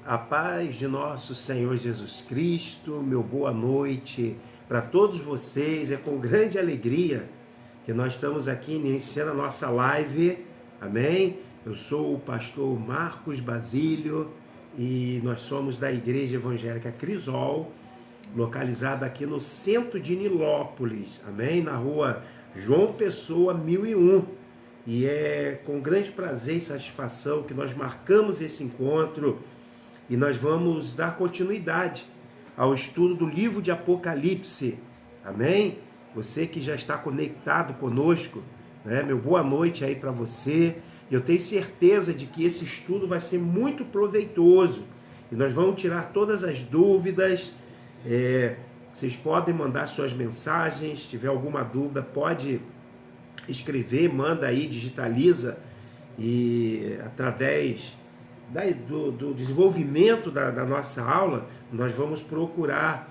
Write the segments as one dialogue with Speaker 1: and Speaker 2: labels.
Speaker 1: A paz de nosso Senhor Jesus Cristo, meu boa noite para todos vocês. É com grande alegria que nós estamos aqui iniciando a nossa live, amém? Eu sou o pastor Marcos Basílio e nós somos da Igreja Evangélica Crisol, localizada aqui no centro de Nilópolis, amém? Na rua João Pessoa 1001. E é com grande prazer e satisfação que nós marcamos esse encontro e nós vamos dar continuidade ao estudo do livro de Apocalipse, amém? Você que já está conectado conosco, né? Meu boa noite aí para você. Eu tenho certeza de que esse estudo vai ser muito proveitoso e nós vamos tirar todas as dúvidas. Vocês podem mandar suas mensagens, se tiver alguma dúvida pode escrever, manda aí, digitaliza, e através do desenvolvimento da nossa aula, nós vamos procurar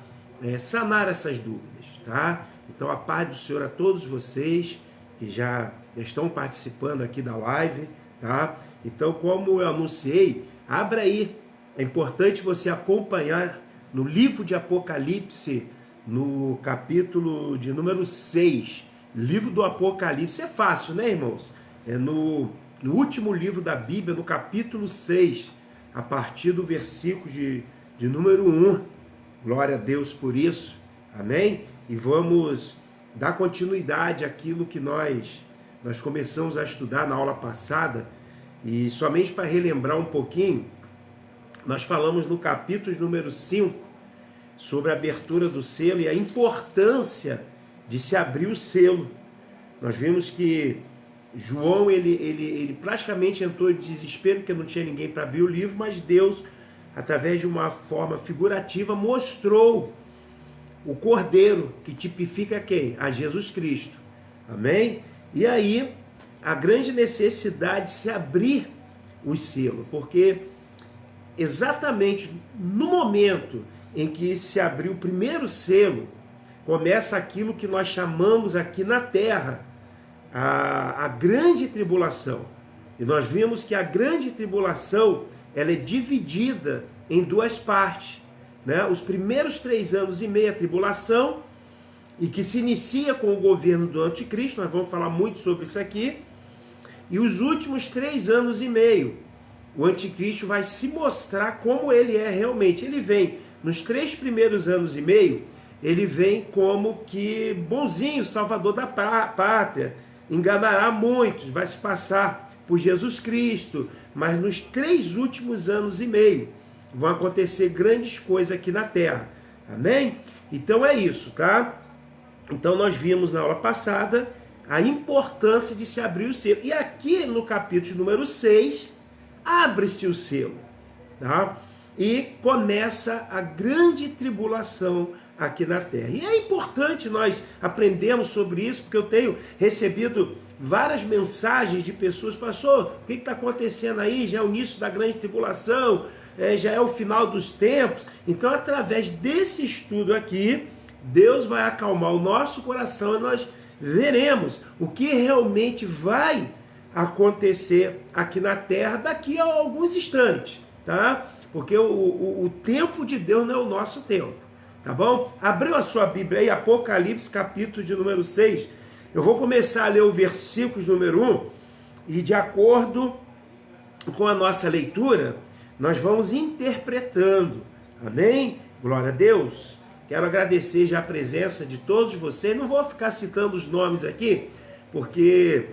Speaker 1: sanar essas dúvidas, tá? Então a paz do Senhor a todos vocês que já estão participando aqui da live, tá? Então, como eu anunciei, abra aí, é importante você acompanhar no livro de Apocalipse, no capítulo de número 6, livro do Apocalipse. É fácil, né, irmãos? É no último livro da Bíblia, no capítulo 6, a partir do versículo de número 1. Glória a Deus por isso, amém? E vamos dar continuidade àquilo que nós começamos a estudar na aula passada. E somente para relembrar um pouquinho, nós falamos no capítulo número 5 sobre a abertura do selo e a importância de se abrir o selo. Nós vimos que João, ele praticamente entrou em desespero porque não tinha ninguém para abrir o livro, mas Deus, através de uma forma figurativa, mostrou o Cordeiro, que tipifica quem? A Jesus Cristo. Amém? E aí, a grande necessidade de se abrir o selo, porque exatamente no momento em que se abriu o primeiro selo, começa aquilo que nós chamamos aqui na terra a grande tribulação. E nós vimos que a grande tribulação ela é dividida em duas partes, né? Os primeiros 3 anos e meio a tribulação, e que se inicia com o governo do anticristo, nós vamos falar muito sobre isso aqui, e os últimos 3 anos e meio, o anticristo vai se mostrar como ele é realmente. Ele vem nos 3 primeiros anos e meio, ele vem como que bonzinho, salvador da pátria, enganará muitos, vai se passar por Jesus Cristo, mas nos 3 últimos anos e meio vão acontecer grandes coisas aqui na terra, amém? Então é isso, tá? Então nós vimos na aula passada a importância de se abrir o selo, e aqui no capítulo número 6, abre-se o selo, tá? E começa a grande tribulação aqui na terra. E é importante nós aprendermos sobre isso, porque eu tenho recebido várias mensagens de pessoas: pastor, o que está acontecendo aí? Já é o início da grande tribulação, já é o final dos tempos. Então, através desse estudo aqui, Deus vai acalmar o nosso coração e nós veremos o que realmente vai acontecer aqui na terra daqui a alguns instantes, tá? Porque o tempo de Deus não é o nosso tempo. Tá bom? Abriu a sua Bíblia aí, Apocalipse, capítulo de número 6. Eu vou começar a ler o versículo número 1, e de acordo com a nossa leitura, nós vamos interpretando. Amém? Glória a Deus. Quero agradecer já a presença de todos vocês. Não vou ficar citando os nomes aqui, porque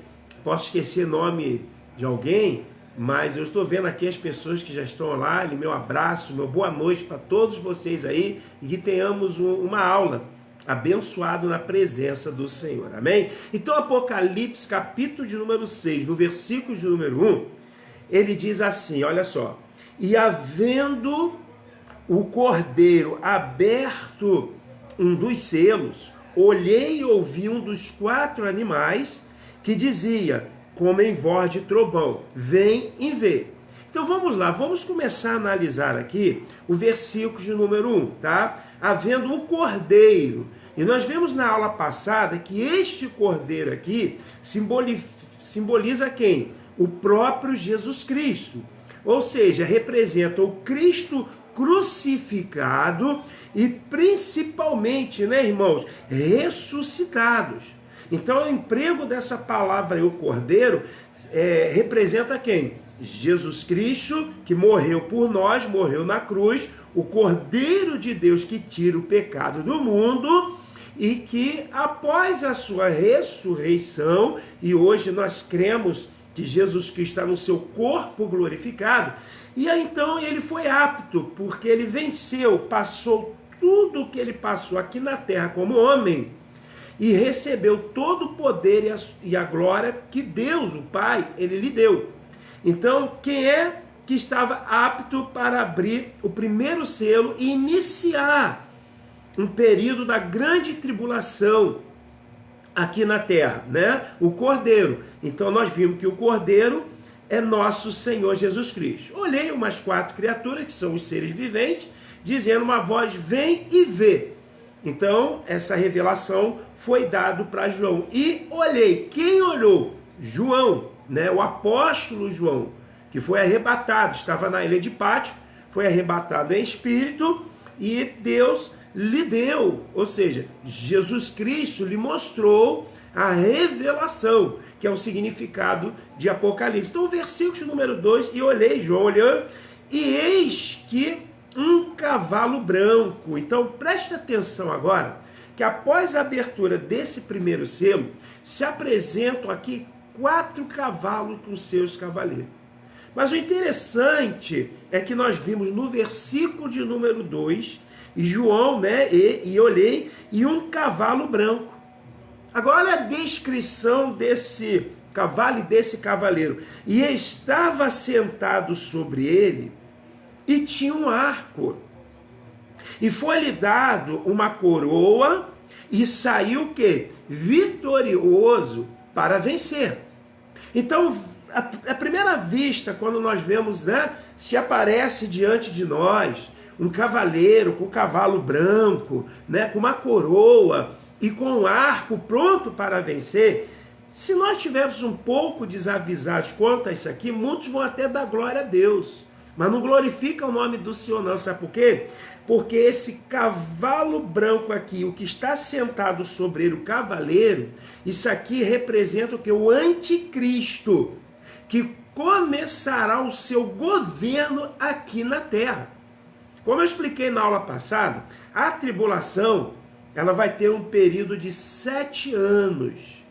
Speaker 1: posso esquecer nome de alguém, mas eu estou vendo aqui as pessoas que já estão online. Meu abraço, meu boa noite para todos vocês aí, e que tenhamos uma aula abençoada na presença do Senhor, amém? Então Apocalipse, capítulo de número 6, no versículo de número 1, ele diz assim, olha só: e havendo o Cordeiro aberto um dos selos, olhei e ouvi um dos 4 animais que dizia, como em voz de trovão, vem e vê. Então vamos lá, vamos começar a analisar aqui o versículo de número 1, tá? Havendo o Cordeiro. E nós vimos na aula passada que este Cordeiro aqui simboliza quem? O próprio Jesus Cristo. Ou seja, representa o Cristo crucificado e principalmente, né, irmãos, ressuscitados. Então, o emprego dessa palavra aí, o Cordeiro, representa quem? Jesus Cristo, que morreu por nós, morreu na cruz, o Cordeiro de Deus que tira o pecado do mundo e que após a sua ressurreição, e hoje nós cremos que Jesus Cristo está no seu corpo glorificado, e aí então ele foi apto, porque ele venceu, passou tudo o que ele passou aqui na terra como homem, e recebeu todo o poder e a glória que Deus, o Pai, ele lhe deu. Então, quem é que estava apto para abrir o primeiro selo e iniciar um período da grande tribulação aqui na terra, né? O Cordeiro. Então, nós vimos que o Cordeiro é nosso Senhor Jesus Cristo. Olhei umas 4 criaturas, que são os seres viventes, dizendo uma voz, vem e vê. Então, essa revelação foi dada para João. E olhei, quem olhou? João, né? O apóstolo João, que foi arrebatado, estava na ilha de Pátmos, foi arrebatado em espírito e Deus lhe deu, ou seja, Jesus Cristo lhe mostrou a revelação, que é o significado de Apocalipse. Então, o versículo número 2, e olhei, João olhou, e eis que um cavalo branco. Então, preste atenção agora, que após a abertura desse primeiro selo, se apresentam aqui 4 cavalos com seus cavaleiros. Mas o interessante é que nós vimos no versículo de número 2, e João, né, e olhei, e um cavalo branco. Agora olha a descrição desse cavalo e desse cavaleiro. E estava sentado sobre ele, e tinha um arco. E foi-lhe dado uma coroa, e saiu o quê? Vitorioso para vencer. Então, à primeira vista, quando nós vemos, né, se aparece diante de nós um cavaleiro com um cavalo branco, né, com uma coroa e com um arco pronto para vencer, se nós estivermos um pouco desavisados quanto a isso aqui, muitos vão até dar glória a Deus, mas não glorifica o nome do Senhor não. Sabe por quê? Porque esse cavalo branco aqui, o que está sentado sobre ele, o cavaleiro, isso aqui representa o que? O anticristo, que começará o seu governo aqui na terra. Como eu expliquei na aula passada, a tribulação, ela vai ter um período de 7 anos.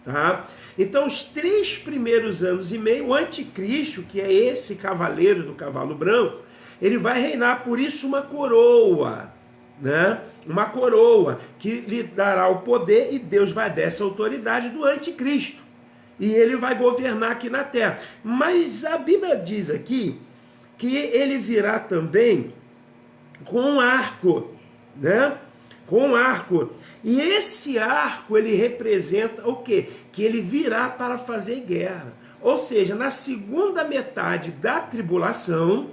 Speaker 1: Tá? Então, os 3 primeiros anos e meio, o anticristo, que é esse cavaleiro do cavalo branco, ele vai reinar, por isso uma coroa, né? Uma coroa que lhe dará o poder, e Deus vai dar essa autoridade do anticristo. E ele vai governar aqui na terra. Mas a Bíblia diz aqui que ele virá também com um arco, né? Com um arco. E esse arco, ele representa o quê? Que ele virá para fazer guerra. Ou seja, na segunda metade da tribulação,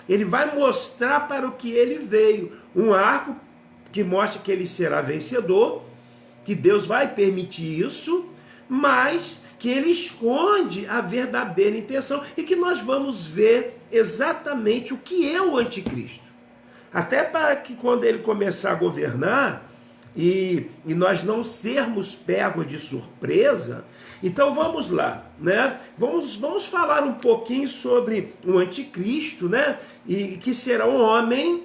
Speaker 1: ele vai mostrar para o que ele veio. Um arco que mostra que ele será vencedor, que Deus vai permitir isso, mas que ele esconde a verdadeira intenção e que nós vamos ver exatamente o que é o anticristo. Até para que quando ele começar a governar e nós não sermos pegos de surpresa, então vamos lá, né? Vamos falar um pouquinho sobre o anticristo, né? E que será um homem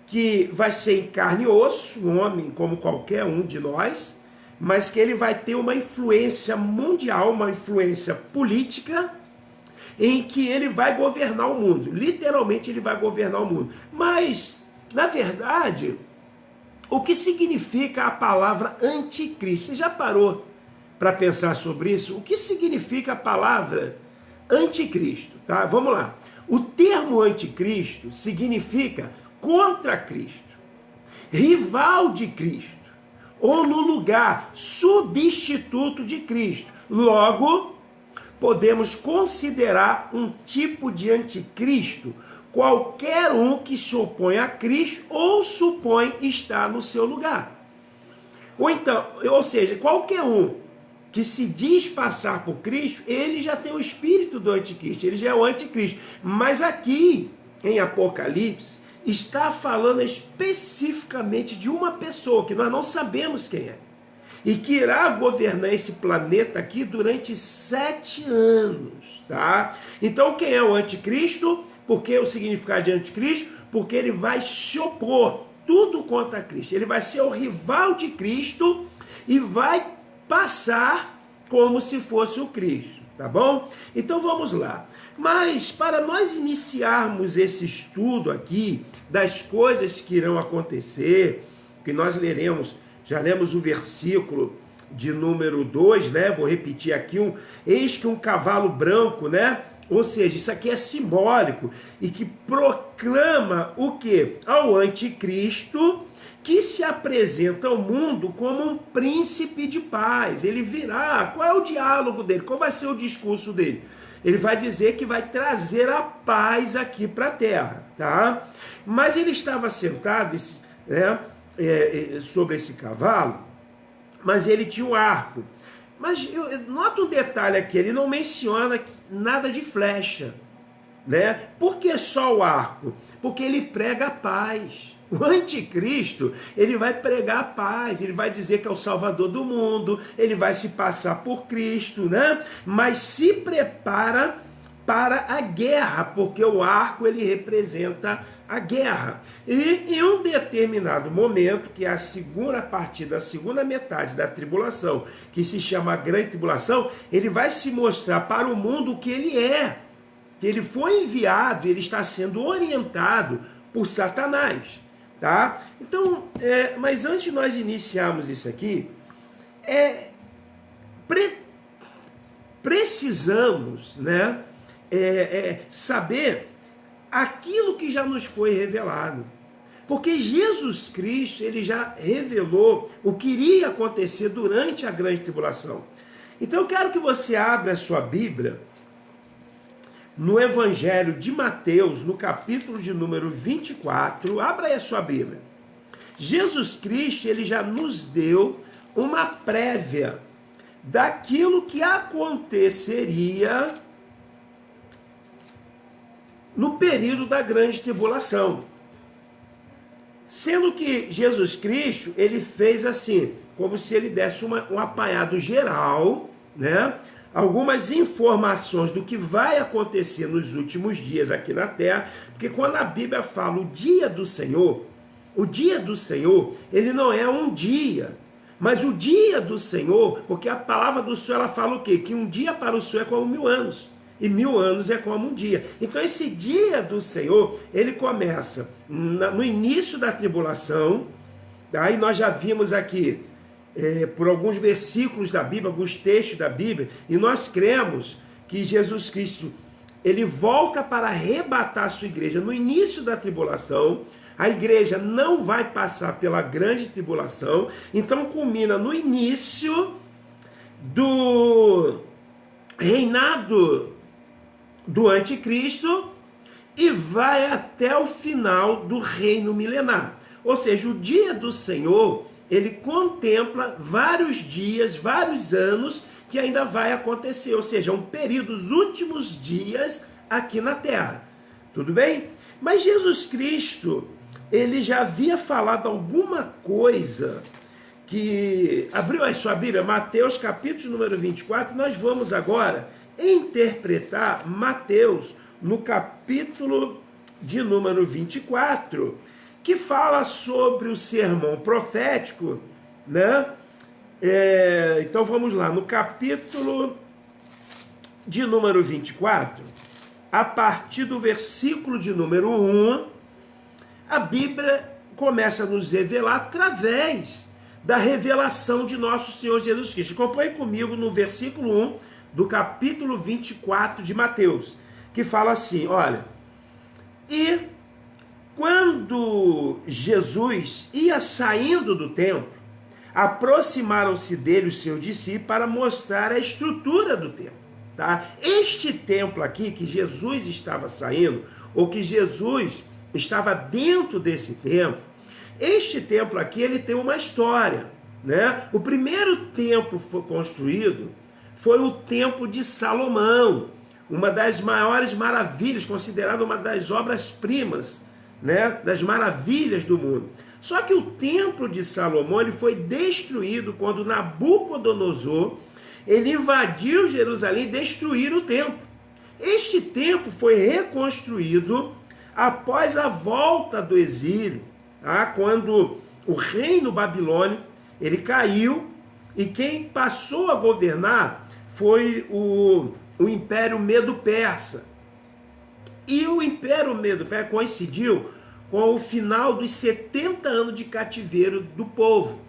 Speaker 1: que vai ser em carne e osso, um homem como qualquer um de nós, mas que ele vai ter uma influência mundial, uma influência política, em que ele vai governar o mundo. Literalmente ele vai governar o mundo. Mas, na verdade, o que significa a palavra anticristo? Você já parou para pensar sobre isso? O que significa a palavra anticristo? Tá? Vamos lá. O termo anticristo significa contra Cristo, rival de Cristo, ou no lugar, substituto de Cristo. Logo, podemos considerar um tipo de anticristo qualquer um que se opõe a Cristo ou supõe estar no seu lugar. Ou seja, qualquer um que se diz passar por Cristo, ele já tem o espírito do anticristo, ele já é o anticristo. Mas aqui, em Apocalipse, está falando especificamente de uma pessoa que nós não sabemos quem é, e que irá governar esse planeta aqui durante 7 anos, tá? Então, quem é o anticristo? Por que o significado de anticristo? Porque ele vai se opor tudo contra Cristo. Ele vai ser o rival de Cristo e vai passar como se fosse o Cristo, tá bom? Então vamos lá. Mas para nós iniciarmos esse estudo aqui das coisas que irão acontecer, que nós leremos, já lemos o versículo de número 2, né? Vou repetir aqui, eis que um cavalo branco, né? Ou seja, isso aqui é simbólico e que proclama o quê? Ao anticristo, que se apresenta ao mundo como um príncipe de paz. Ele virá. Qual é o diálogo dele? Qual vai ser o discurso dele? Ele vai dizer que vai trazer a paz aqui para a terra, tá? Mas ele estava sentado, né, sobre esse cavalo, mas ele tinha um arco. Mas nota um detalhe aqui, ele não menciona nada de flecha, né? Por que só o arco? Porque ele prega a paz. O anticristo, ele vai pregar a paz, ele vai dizer que é o salvador do mundo, ele vai se passar por Cristo, né? Mas se prepara para a guerra, porque o arco ele representa a guerra. E em um determinado momento, que é a partir da segunda metade da tribulação, que se chama a grande tribulação, ele vai se mostrar para o mundo o que ele é, que ele foi enviado, ele está sendo orientado por Satanás. Tá? Então, mas antes de nós iniciarmos isso aqui, precisamos, né, saber aquilo que já nos foi revelado. Porque Jesus Cristo, ele já revelou o que iria acontecer durante a grande tribulação. Então eu quero que você abra a sua Bíblia no Evangelho de Mateus, no capítulo de número 24, abra aí a sua Bíblia. Jesus Cristo, ele já nos deu uma prévia daquilo que aconteceria no período da grande tribulação. Sendo que Jesus Cristo, ele fez assim, como se ele desse um apanhado geral, né? Algumas informações do que vai acontecer nos últimos dias aqui na Terra, porque quando a Bíblia fala o dia do Senhor, ele não é um dia, mas o dia do Senhor, porque a palavra do Senhor, ela fala o quê? Que um dia para o Senhor é como 1000 anos, e 1000 anos é como um dia. Então esse dia do Senhor, ele começa no início da tribulação, aí nós já vimos aqui, por alguns versículos da Bíblia, alguns textos da Bíblia, e nós cremos que Jesus Cristo, ele volta para arrebatar a sua igreja no início da tribulação. A igreja não vai passar pela grande tribulação, então culmina no início do reinado do anticristo e vai até o final do reino milenar. Ou seja, o dia do Senhor, ele contempla vários dias, vários anos que ainda vai acontecer, ou seja, um período, os últimos dias aqui na Terra. Tudo bem? Mas Jesus Cristo, ele já havia falado alguma coisa que... Abriu a sua Bíblia, Mateus capítulo número 24, nós vamos agora interpretar Mateus no capítulo de número 24, que fala sobre o sermão profético, né? Então vamos lá, no capítulo de número 24, a partir do versículo de número 1, a Bíblia começa a nos revelar através da revelação de nosso Senhor Jesus Cristo. Acompanhe comigo no versículo 1 do capítulo 24 de Mateus, que fala assim, olha, e quando Jesus ia saindo do templo, aproximaram-se dele os seus discípulos para mostrar a estrutura do templo. Tá? Este templo aqui que Jesus estava saindo, ou que Jesus estava dentro desse templo, este templo aqui ele tem uma história. né? O primeiro templo que foi construído foi o Templo de Salomão, uma das maiores maravilhas, considerada uma das obras-primas, né, das maravilhas do mundo. Só que o Templo de Salomão ele foi destruído quando Nabucodonosor ele invadiu Jerusalém e destruiu o templo. Este templo foi reconstruído após a volta do exílio, tá? Quando o reino babilônico ele caiu e quem passou a governar foi o Império Medo-Persa. E o Império Medo-Persa coincidiu com o final dos 70 anos de cativeiro do povo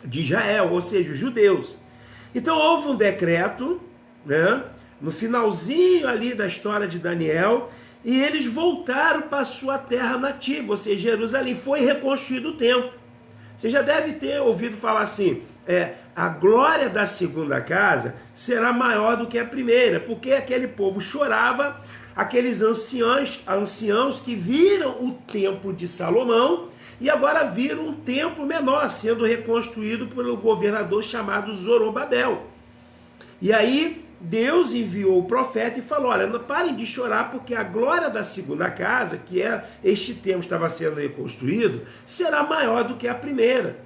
Speaker 1: de Israel, ou seja, os judeus. Então houve um decreto, né, no finalzinho ali da história de Daniel, e eles voltaram para a sua terra nativa, ou seja, Jerusalém. Foi reconstruído o templo. Você já deve ter ouvido falar assim, a glória da segunda casa será maior do que a primeira, porque aquele povo chorava, aqueles anciãos que viram o templo de Salomão e agora viram um templo menor sendo reconstruído pelo governador chamado Zorobabel. E aí Deus enviou o profeta e falou, olha, não parem de chorar porque a glória da segunda casa, que este templo estava sendo reconstruído, será maior do que a primeira.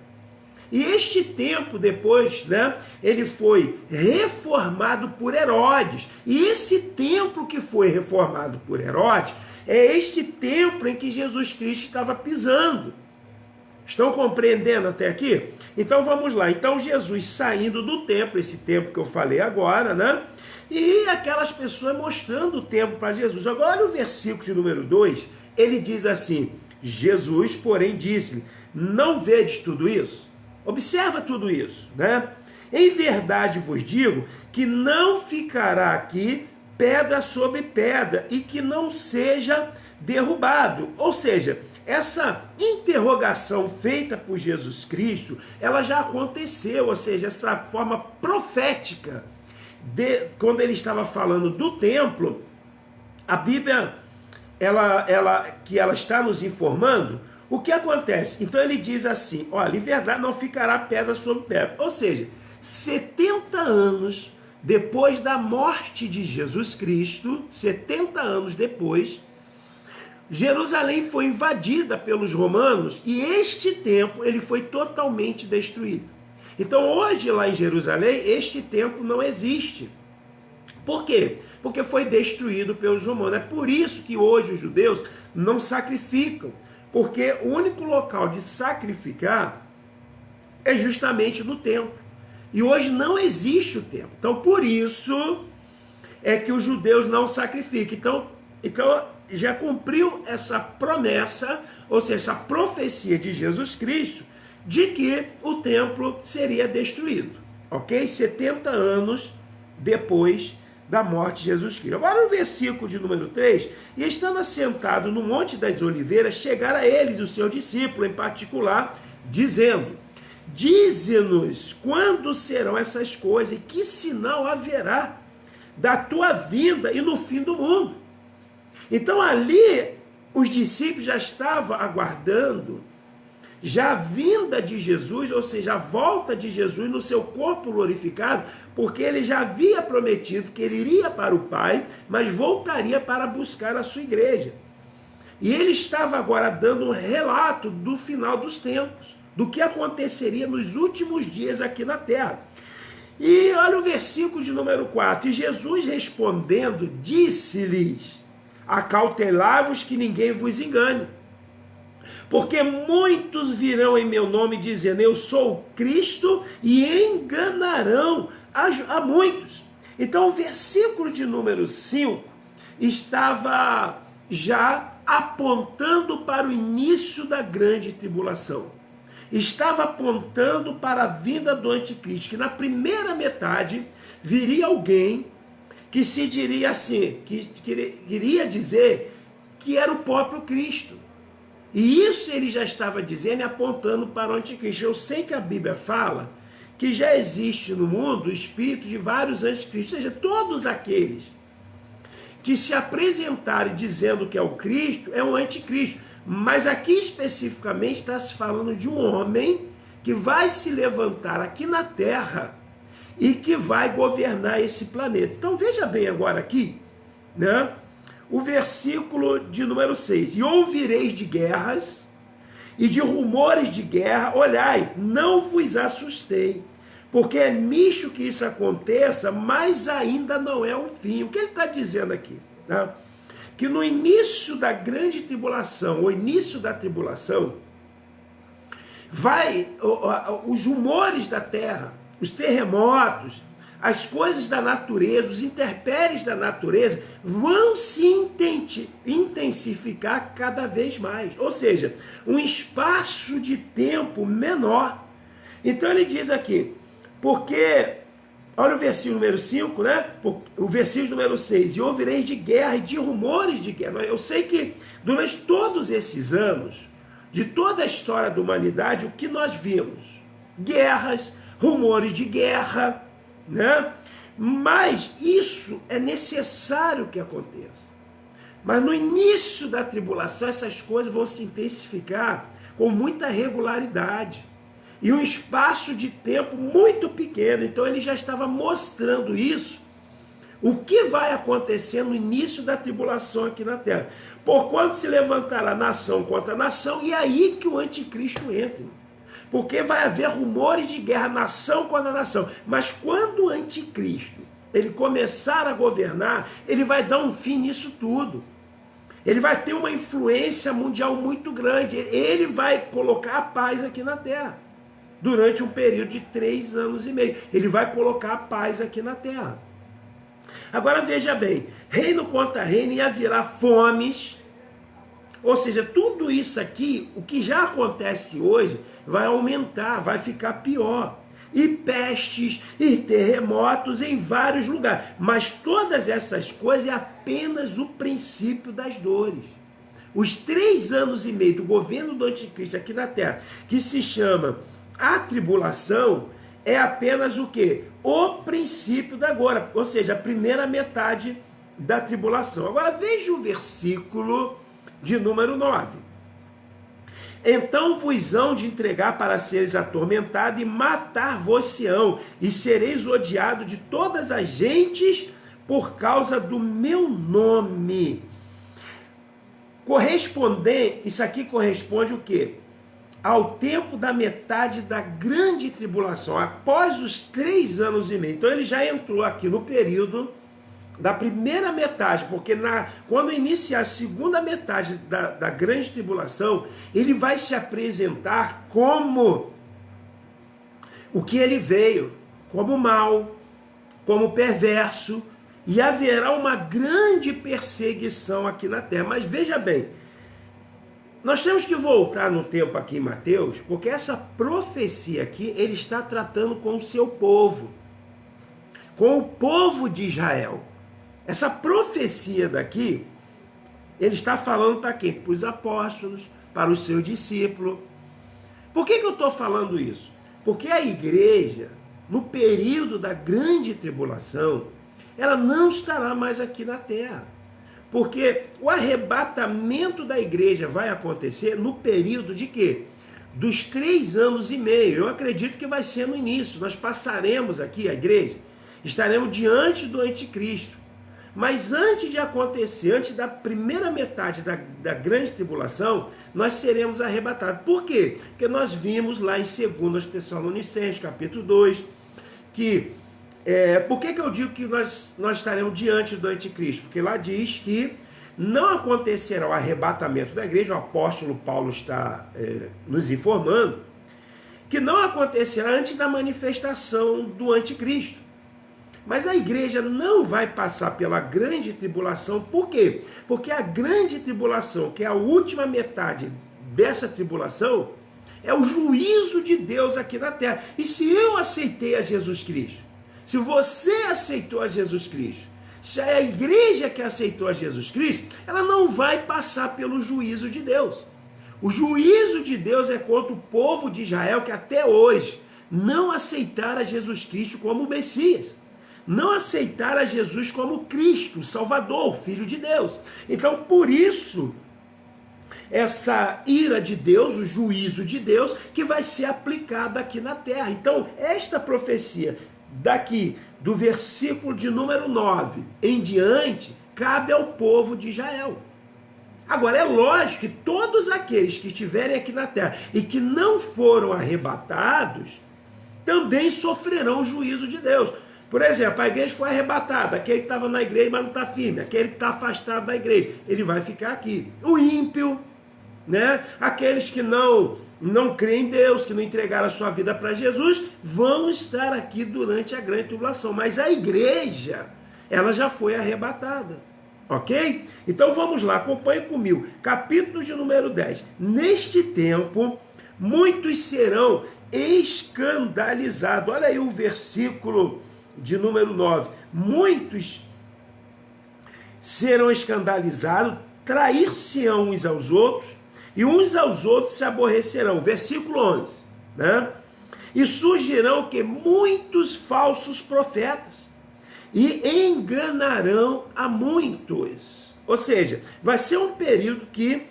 Speaker 1: E este templo depois, né, ele foi reformado por Herodes. E esse templo que foi reformado por Herodes é este templo em que Jesus Cristo estava pisando. Estão compreendendo até aqui? Então vamos lá. Então Jesus saindo do templo, esse templo que eu falei agora, né? E aquelas pessoas mostrando o templo para Jesus. Agora olha o versículo de número 2, ele diz assim, Jesus, porém, disse-lhe, não vedes tudo isso? Observa tudo isso, né? Em verdade vos digo que não ficará aqui pedra sobre pedra e que não seja derrubado. Ou seja, essa interrogação feita por Jesus Cristo, ela já aconteceu, ou seja, essa forma profética, quando ele estava falando do templo, a Bíblia, ela está nos informando o que acontece. Então ele diz assim, olha, em verdade não ficará pedra sobre pedra. Ou seja, 70 anos depois da morte de Jesus Cristo, 70 anos depois, Jerusalém foi invadida pelos romanos e este templo ele foi totalmente destruído. Então hoje lá em Jerusalém, este templo não existe. Por quê? Porque foi destruído pelos romanos. É por isso que hoje os judeus não sacrificam. Porque o único local de sacrificar é justamente no templo. E hoje não existe o templo. Então por isso é que os judeus não sacrificam. Então já cumpriu essa promessa, ou seja, essa profecia de Jesus Cristo, de que o templo seria destruído, ok? 70 anos depois da morte de Jesus Cristo. Agora no versículo de número 3, e estando assentado no Monte das Oliveiras, chegaram a eles o seu discípulo em particular, dizendo, dize-nos quando serão essas coisas e que sinal haverá da tua vinda e no fim do mundo. Então ali os discípulos já estavam aguardando já a vinda de Jesus, ou seja, a volta de Jesus no seu corpo glorificado, porque ele já havia prometido que ele iria para o Pai, mas voltaria para buscar a sua igreja. E ele estava agora dando um relato do final dos tempos, do que aconteceria nos últimos dias aqui na terra. E olha o versículo de número 4, e Jesus respondendo, disse-lhes, acautelai-vos que ninguém vos engane. Porque muitos virão em meu nome dizendo, eu sou o Cristo, e enganarão a muitos. Então o versículo de número 5 estava já apontando para o início da grande tribulação. Estava apontando para a vinda do anticristo, que na primeira metade viria alguém que se diria assim, que iria dizer que era o próprio Cristo. E isso ele já estava dizendo e apontando para o anticristo. Eu sei que a Bíblia fala que já existe no mundo o espírito de vários anticristos, ou seja, todos aqueles que se apresentarem dizendo que é o Cristo, é um anticristo. Mas aqui especificamente está se falando de um homem que vai se levantar aqui na Terra e que vai governar esse planeta. Então veja bem agora aqui, né? O versículo de número 6. E ouvireis de guerras e de rumores de guerra, olhai, não vos assustei, porque é misto que isso aconteça, mas ainda não é o fim. O que ele está dizendo aqui? Né? Que no início da grande tribulação, o início da tribulação, os rumores da terra, os terremotos, as coisas da natureza, os intempéries da natureza vão se intensificar cada vez mais. Ou seja, um espaço de tempo menor. Então ele diz aqui, porque, olha o versículo número 5, né? O versículo número 6, e ouvireis de guerra e de rumores de guerra. Eu sei que durante todos esses anos, de toda a história da humanidade, o que nós vimos? Guerras, rumores de guerra, né? Mas isso é necessário que aconteça. Mas no início da tribulação, essas coisas vão se intensificar com muita regularidade. E um espaço de tempo muito pequeno. Então ele já estava mostrando isso. O que vai acontecer no início da tribulação aqui na Terra. Porquanto se levantará nação contra nação, e é aí que o anticristo entra. Porque vai haver rumores de guerra, nação contra nação. Mas quando o anticristo ele começar a governar, ele vai dar um fim nisso tudo. Ele vai ter uma influência mundial muito grande. Ele vai colocar a paz aqui na Terra. Durante um período de 3 anos e meio. Ele vai colocar a paz aqui na Terra. Agora veja bem, reino contra reino, e haverá fomes. Ou seja, tudo isso aqui, o que já acontece hoje, vai aumentar, vai ficar pior. E pestes, e terremotos em vários lugares. Mas todas essas coisas é apenas o princípio das dores. Os 3 anos e meio do governo do anticristo aqui na Terra, que se chama a tribulação, é apenas o quê? O princípio da agora. Ou seja, a primeira metade da tribulação. Agora veja o versículo de número 9. Então vos hão de entregar para seres atormentados e matar-vos-ão, e sereis odiados de todas as gentes por causa do meu nome. Isso aqui corresponde o quê? Ao tempo da metade da grande tribulação, após os 3 anos e meio. Então ele já entrou aqui no período da primeira metade, porque quando iniciar a segunda metade da grande tribulação, ele vai se apresentar como o que ele veio, como mal, como perverso, e haverá uma grande perseguição aqui na terra. Mas veja bem, nós temos que voltar no tempo aqui em Mateus, porque essa profecia aqui, ele está tratando com o seu povo, com o povo de Israel. Essa profecia daqui, ele está falando para quem? Para os apóstolos, para os seus discípulos. Por que eu estou falando isso? Porque a igreja, no período da grande tribulação, ela não estará mais aqui na terra. Porque o arrebatamento da igreja vai acontecer no período de quê? Dos 3 anos e meio. Eu acredito que vai ser no início. Nós passaremos aqui, a igreja, estaremos diante do anticristo. Mas antes de acontecer, antes da primeira metade da grande tribulação, nós seremos arrebatados. Por quê? Porque nós vimos lá em 2 Tessalonicenses, capítulo 2, que... por que eu digo que nós estaremos diante do anticristo? Porque lá diz que não acontecerá o arrebatamento da igreja, o apóstolo Paulo está nos informando, que não acontecerá antes da manifestação do anticristo. Mas a igreja não vai passar pela grande tribulação. Por quê? Porque a grande tribulação, que é a última metade dessa tribulação, é o juízo de Deus aqui na terra. E se eu aceitei a Jesus Cristo, se você aceitou a Jesus Cristo, se é a igreja que aceitou a Jesus Cristo, ela não vai passar pelo juízo de Deus. O juízo de Deus é contra o povo de Israel que até hoje não aceitaram a Jesus Cristo como o Messias. Não aceitaram a Jesus como Cristo, Salvador, Filho de Deus. Então, por isso, essa ira de Deus, o juízo de Deus, que vai ser aplicado aqui na terra. Então, esta profecia daqui, do versículo de número 9 em diante, cabe ao povo de Israel. Agora, é lógico que todos aqueles que estiverem aqui na terra e que não foram arrebatados, também sofrerão o juízo de Deus. Por exemplo, a igreja foi arrebatada, aquele que estava na igreja, mas não está firme, aquele que está afastado da igreja, ele vai ficar aqui. O ímpio, né? Aqueles que não creem em Deus, que não entregaram a sua vida para Jesus, vão estar aqui durante a grande tribulação. Mas a igreja, ela já foi arrebatada. Ok? Então vamos lá, acompanhe comigo. Capítulo de número 10. Neste tempo, muitos serão escandalizados. Olha aí o versículo de número 9. Muitos serão escandalizados, trair-se-ão uns aos outros, e uns aos outros se aborrecerão. Versículo 11. Né? E surgirão que muitos falsos profetas, e enganarão a muitos. Ou seja, vai ser um período que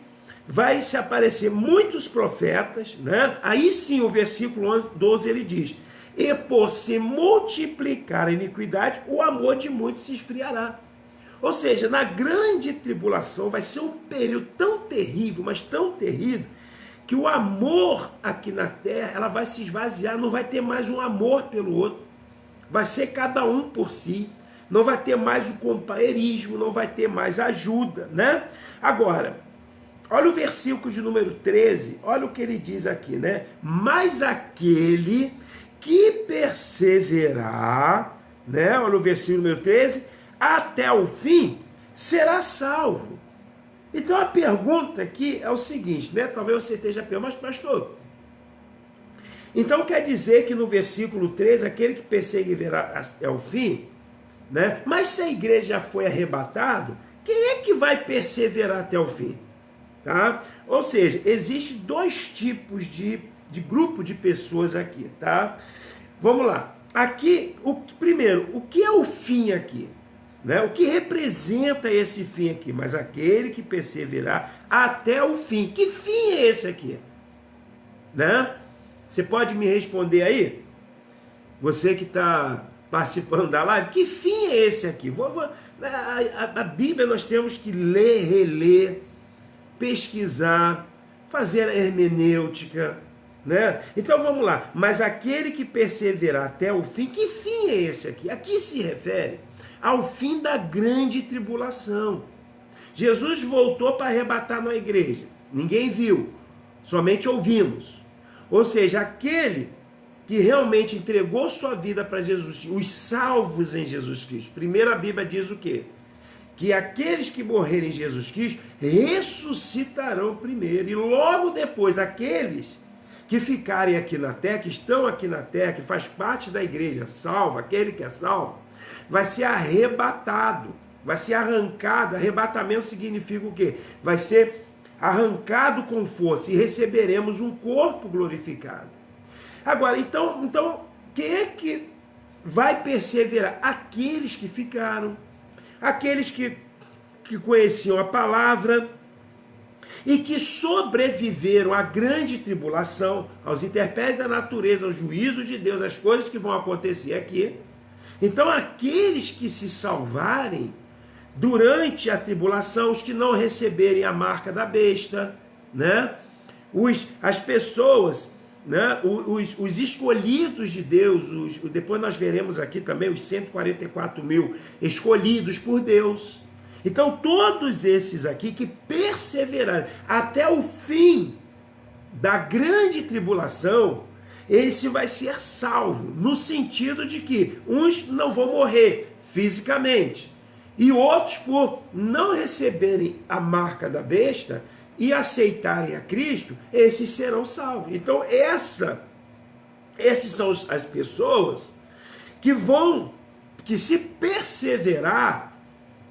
Speaker 1: vai se aparecer muitos profetas, né? Aí sim o versículo 12 ele diz: e por se multiplicar a iniquidade, o amor de muitos se esfriará. Ou seja, na grande tribulação vai ser um período tão terrível, mas tão terrível, que o amor aqui na terra, ela vai se esvaziar, não vai ter mais um amor pelo outro. Vai ser cada um por si, não vai ter mais o companheirismo, não vai ter mais ajuda, né? Agora, olha o versículo de número 13, olha o que ele diz aqui, né? Mas aquele que perseverar, né? Olha o versículo número 13, até o fim, será salvo. Então a pergunta aqui é o seguinte, né? Talvez você esteja perguntando, mas pastor, então quer dizer que no versículo 13, aquele que perseverar até o fim, né? Mas se a igreja já foi arrebatado, quem é que vai perseverar até o fim? Tá? Ou seja, existem dois tipos de grupo de pessoas aqui, tá? Vamos lá. Aqui, primeiro, o que é o fim aqui? Né? O que representa esse fim aqui? Mas aquele que perseverar até o fim. Que fim é esse aqui? Né? Você pode me responder aí? Você que está participando da live, que fim é esse aqui? A Bíblia nós temos que ler, reler, pesquisar, fazer a hermenêutica, né? Então vamos lá. Mas aquele que perseverar até o fim, que fim é esse aqui? Aqui se refere ao fim da grande tribulação. Jesus voltou para arrebatar na igreja. Ninguém viu, somente ouvimos. Ou seja, aquele que realmente entregou sua vida para Jesus, os salvos em Jesus Cristo. Primeiro a Bíblia diz o quê? Que aqueles que morrerem em Jesus Cristo ressuscitarão primeiro. E logo depois, aqueles que ficarem aqui na terra, que estão aqui na terra, que faz parte da igreja salva, aquele que é salvo, vai ser arrebatado, vai ser arrancado. Arrebatamento significa o quê? Vai ser arrancado com força e receberemos um corpo glorificado. Agora, então quem é que vai perseverar? Aqueles que ficaram, aqueles que conheciam a palavra e que sobreviveram à grande tribulação, aos intempéries da natureza, ao juízo de Deus, às coisas que vão acontecer aqui. Então, aqueles que se salvarem durante a tribulação, os que não receberem a marca da besta, né? As pessoas, né? Os escolhidos de Deus, depois nós veremos aqui também os 144 mil escolhidos por Deus. Então todos esses aqui que perseverarem até o fim da grande tribulação, esse vai ser salvo, no sentido de que uns não vão morrer fisicamente, e outros, por não receberem a marca da besta e aceitarem a Cristo, esses serão salvos. Então, essas são as pessoas que se perseverar,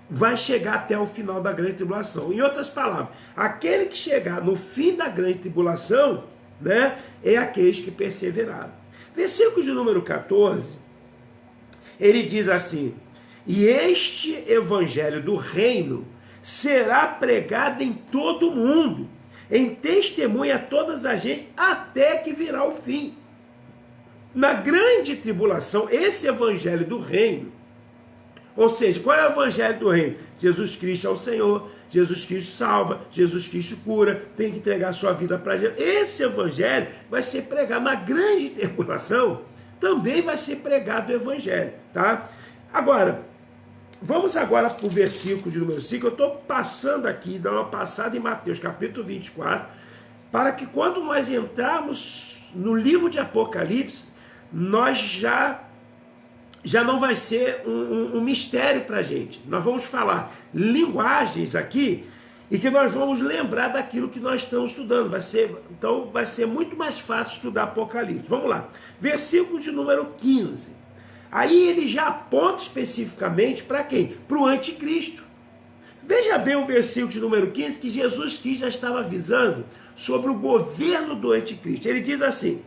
Speaker 1: vai chegar até o final da grande tribulação. Em outras palavras, aquele que chegar no fim da grande tribulação, né, é aqueles que perseveraram. Versículo de número 14, ele diz assim: e este evangelho do reino será pregado em todo o mundo, em testemunha a todas as gente, até que virá o fim. Na grande tribulação, esse evangelho do reino, ou seja, qual é o evangelho do reino? Jesus Cristo é o Senhor, Jesus Cristo salva, Jesus Cristo cura, tem que entregar sua vida para Jesus. Esse evangelho vai ser pregado na grande tribulação, também vai ser pregado o evangelho, tá? Agora, vamos agora para o versículo de número 5, eu estou passando aqui, dando uma passada em Mateus capítulo 24, para que quando nós entrarmos no livro de Apocalipse, nós já não vai ser um mistério para a gente. Nós vamos falar linguagens aqui e que nós vamos lembrar daquilo que nós estamos estudando. Então vai ser muito mais fácil estudar Apocalipse. Vamos lá. Versículo de número 15. Aí ele já aponta especificamente para quem? Para o anticristo. Veja bem o versículo de número 15, que Jesus Cristo já estava avisando sobre o governo do anticristo. Ele diz assim: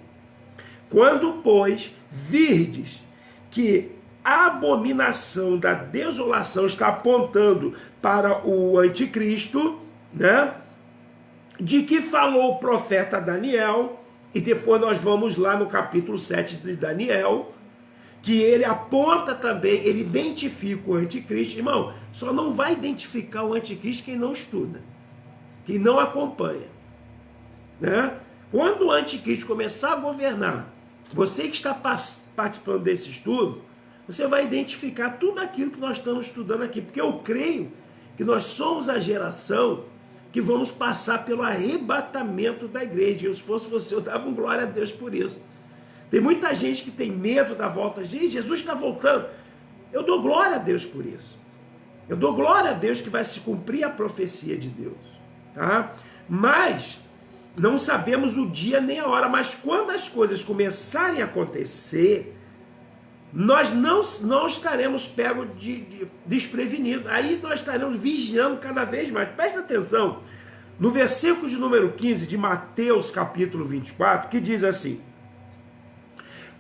Speaker 1: quando, pois, virdes que a abominação da desolação está apontando para o anticristo, né? De que falou o profeta Daniel, e depois nós vamos lá no capítulo 7 de Daniel, que ele aponta também, ele identifica o anticristo. Irmão, só não vai identificar o anticristo quem não estuda, quem não acompanha, né? Quando o anticristo começar a governar, você que está participando desse estudo, você vai identificar tudo aquilo que nós estamos estudando aqui, porque eu creio que nós somos a geração que vamos passar pelo arrebatamento da igreja. Eu, se fosse você, eu dava glória a Deus por isso. Tem muita gente que tem medo da volta. Gente, Jesus está voltando. Eu dou glória a Deus por isso. Eu dou glória a Deus que vai se cumprir a profecia de Deus, tá? Mas não sabemos o dia nem a hora, mas quando as coisas começarem a acontecer, nós não estaremos pegos de desprevenidos. Aí nós estaremos vigiando cada vez mais. Presta atenção, no versículo de número 15 de Mateus capítulo 24, que diz assim: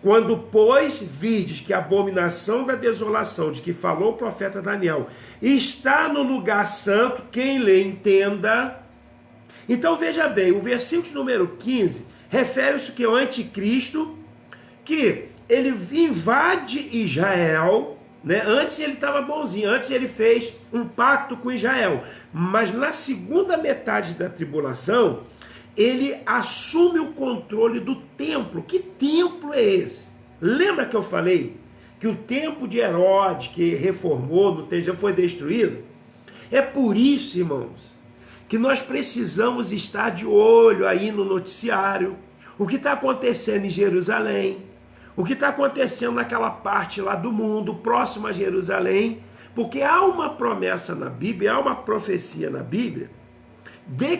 Speaker 1: quando, pois, virdes que a abominação da desolação, de que falou o profeta Daniel, está no lugar santo, quem lê entenda. Então veja bem, o versículo de número 15 refere-se que o anticristo, que ele invade Israel, né? Antes ele estava bonzinho, antes ele fez um pacto com Israel, mas na segunda metade da tribulação, ele assume o controle do templo. Que templo é esse? Lembra que eu falei que o templo de Herodes, que reformou no templo, já foi destruído? É por isso, irmãos, que nós precisamos estar de olho aí no noticiário, o que está acontecendo em Jerusalém, o que está acontecendo naquela parte lá do mundo, próximo a Jerusalém, porque há uma promessa na Bíblia, há uma profecia na Bíblia, de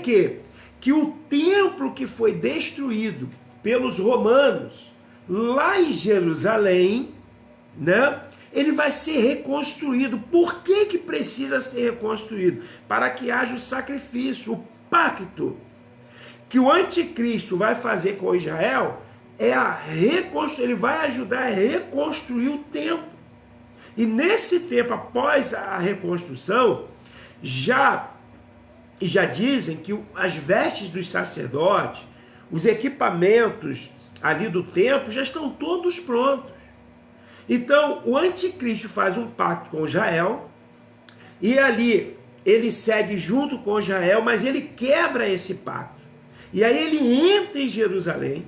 Speaker 1: que o templo que foi destruído pelos romanos lá em Jerusalém, né, ele vai ser reconstruído. Por que precisa ser reconstruído? Para que haja o sacrifício, o pacto que o anticristo vai fazer com Israel é a reconstruir, ele vai ajudar a reconstruir o templo. E nesse tempo, após a reconstrução, já dizem que as vestes dos sacerdotes, os equipamentos ali do templo já estão todos prontos. Então, o anticristo faz um pacto com Israel, e ali ele segue junto com Israel, mas ele quebra esse pacto. E aí ele entra em Jerusalém,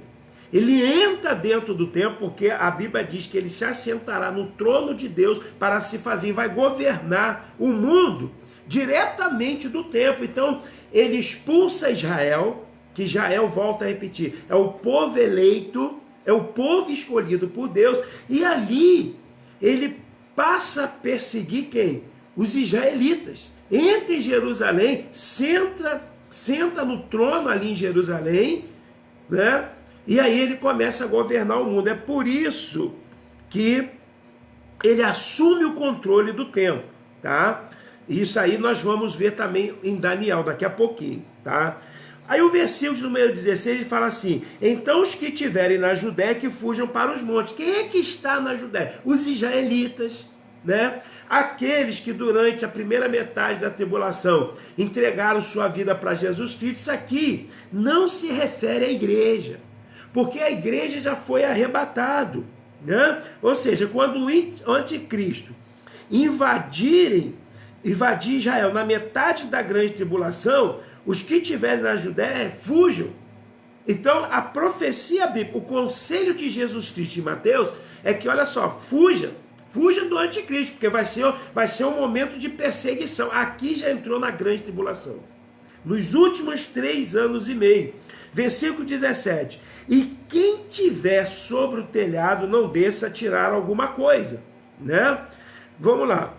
Speaker 1: ele entra dentro do templo, porque a Bíblia diz que ele se assentará no trono de Deus para se fazer, vai governar o mundo diretamente do templo. Então, ele expulsa Israel, que Israel, volta a repetir, é o povo eleito, é o povo escolhido por Deus, e ali ele passa a perseguir quem? Os israelitas. Entra em Jerusalém, senta no trono ali em Jerusalém, né? E aí ele começa a governar o mundo. É por isso que ele assume o controle do templo, tá? Isso aí nós vamos ver também em Daniel daqui a pouquinho, tá? Aí o versículo de número 16 ele fala assim: então os que estiverem na Judéia que fujam para os montes. Quem é que está na Judéia? Os israelitas. né? Aqueles que durante a primeira metade da tribulação entregaram sua vida para Jesus Cristo, isso aqui não se refere à igreja, porque a igreja já foi arrebatado, né? Ou seja, quando o anticristo invadir Israel na metade da grande tribulação, os que estiverem na Judéia fujam. Então a profecia bíblica, o conselho de Jesus Cristo em Mateus é que, olha só, fuja do anticristo, porque vai ser um momento de perseguição. Aqui já entrou na grande tribulação, nos últimos 3 anos e meio. Versículo 17: e quem tiver sobre o telhado não desça a tirar alguma coisa, né? Vamos lá.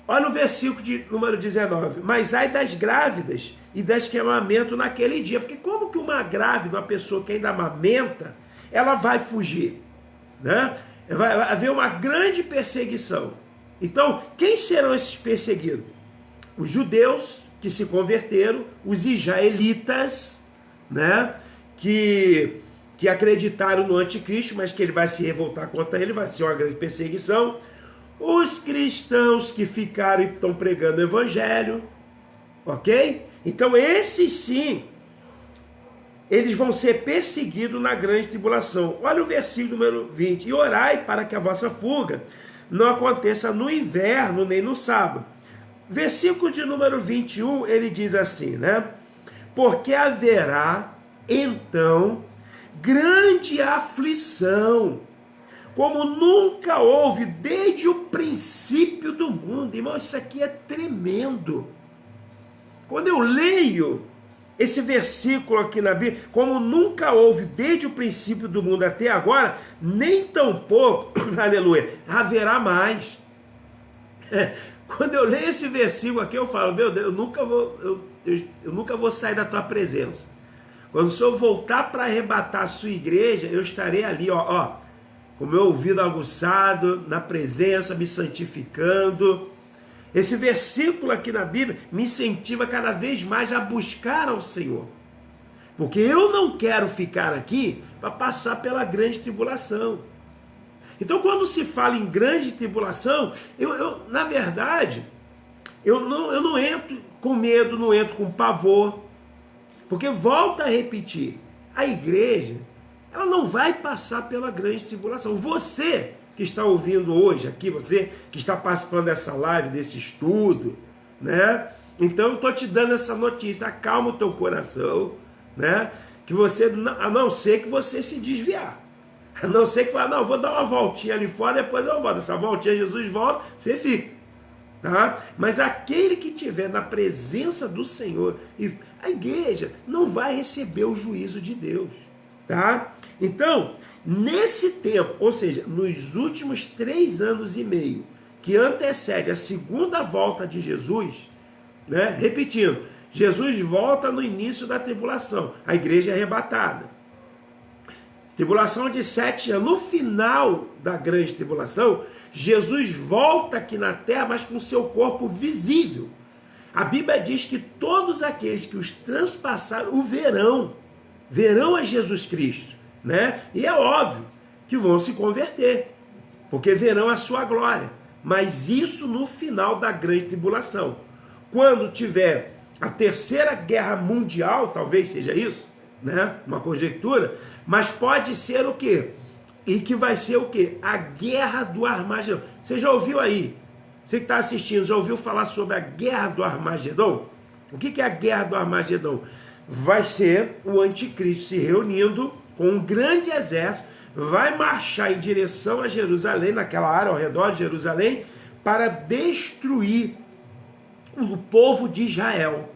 Speaker 1: Olha o versículo de número 19. Mas ai das grávidas e das que amamentam naquele dia. Porque como que uma grávida, uma pessoa que ainda amamenta, ela vai fugir, né? Vai haver uma grande perseguição. Então, quem serão esses perseguidos? Os judeus que se converteram, os israelitas, né? Que acreditaram no anticristo, mas que ele vai se revoltar contra ele, vai ser uma grande perseguição. Os cristãos que ficaram e estão pregando o evangelho, ok? Então esses sim, eles vão ser perseguidos na grande tribulação. Olha o versículo número 20. E orai para que a vossa fuga não aconteça no inverno nem no sábado. Versículo de número 21, ele diz assim, né? Porque haverá então grande aflição, como nunca houve desde o princípio do mundo. Irmão, isso aqui é tremendo. Quando eu leio esse versículo aqui na Bíblia, como nunca houve desde o princípio do mundo até agora, nem tampouco, aleluia, haverá mais. Quando eu leio esse versículo aqui, eu falo, meu Deus, eu nunca vou sair da tua presença. Quando o Senhor voltar para arrebatar a sua igreja, eu estarei ali, ó, com o meu ouvido aguçado, na presença, me santificando. Esse versículo aqui na Bíblia me incentiva cada vez mais a buscar ao Senhor. Porque eu não quero ficar aqui para passar pela grande tribulação. Então, quando se fala em grande tribulação, na verdade, eu não entro com medo, não entro com pavor. Porque, volta a repetir, a igreja, ela não vai passar pela grande tribulação. Você que está ouvindo hoje aqui, você que está participando dessa live, desse estudo, né? Então eu estou te dando essa notícia, acalma o teu coração, né? Que você, a não ser que você se desviar, a não ser que fale, não, vou dar uma voltinha ali fora, depois eu volto. Essa voltinha Jesus volta, você fica, tá? Mas aquele que estiver na presença do Senhor, e a igreja não vai receber o juízo de Deus, tá? Então, nesse tempo, ou seja, nos últimos 3 anos e meio, que antecede a segunda volta de Jesus, né? Repetindo, Jesus volta no início da tribulação, a igreja é arrebatada. Tribulação de 7 anos. No final da grande tribulação, Jesus volta aqui na terra, mas com seu corpo visível. A Bíblia diz que todos aqueles que os transpassaram o verão a Jesus Cristo, né? E é óbvio que vão se converter, porque verão a sua glória. Mas isso no final da grande tribulação. Quando tiver a terceira guerra mundial, talvez seja isso, né? Uma conjectura, mas pode ser o quê? E que vai ser o quê? A guerra do Armagedon. Você já ouviu aí? Você que está assistindo, já ouviu falar sobre a guerra do Armagedon? O que é a guerra do Armagedon? Vai ser o anticristo se reunindo com um grande exército, vai marchar em direção a Jerusalém, naquela área ao redor de Jerusalém, para destruir o povo de Israel,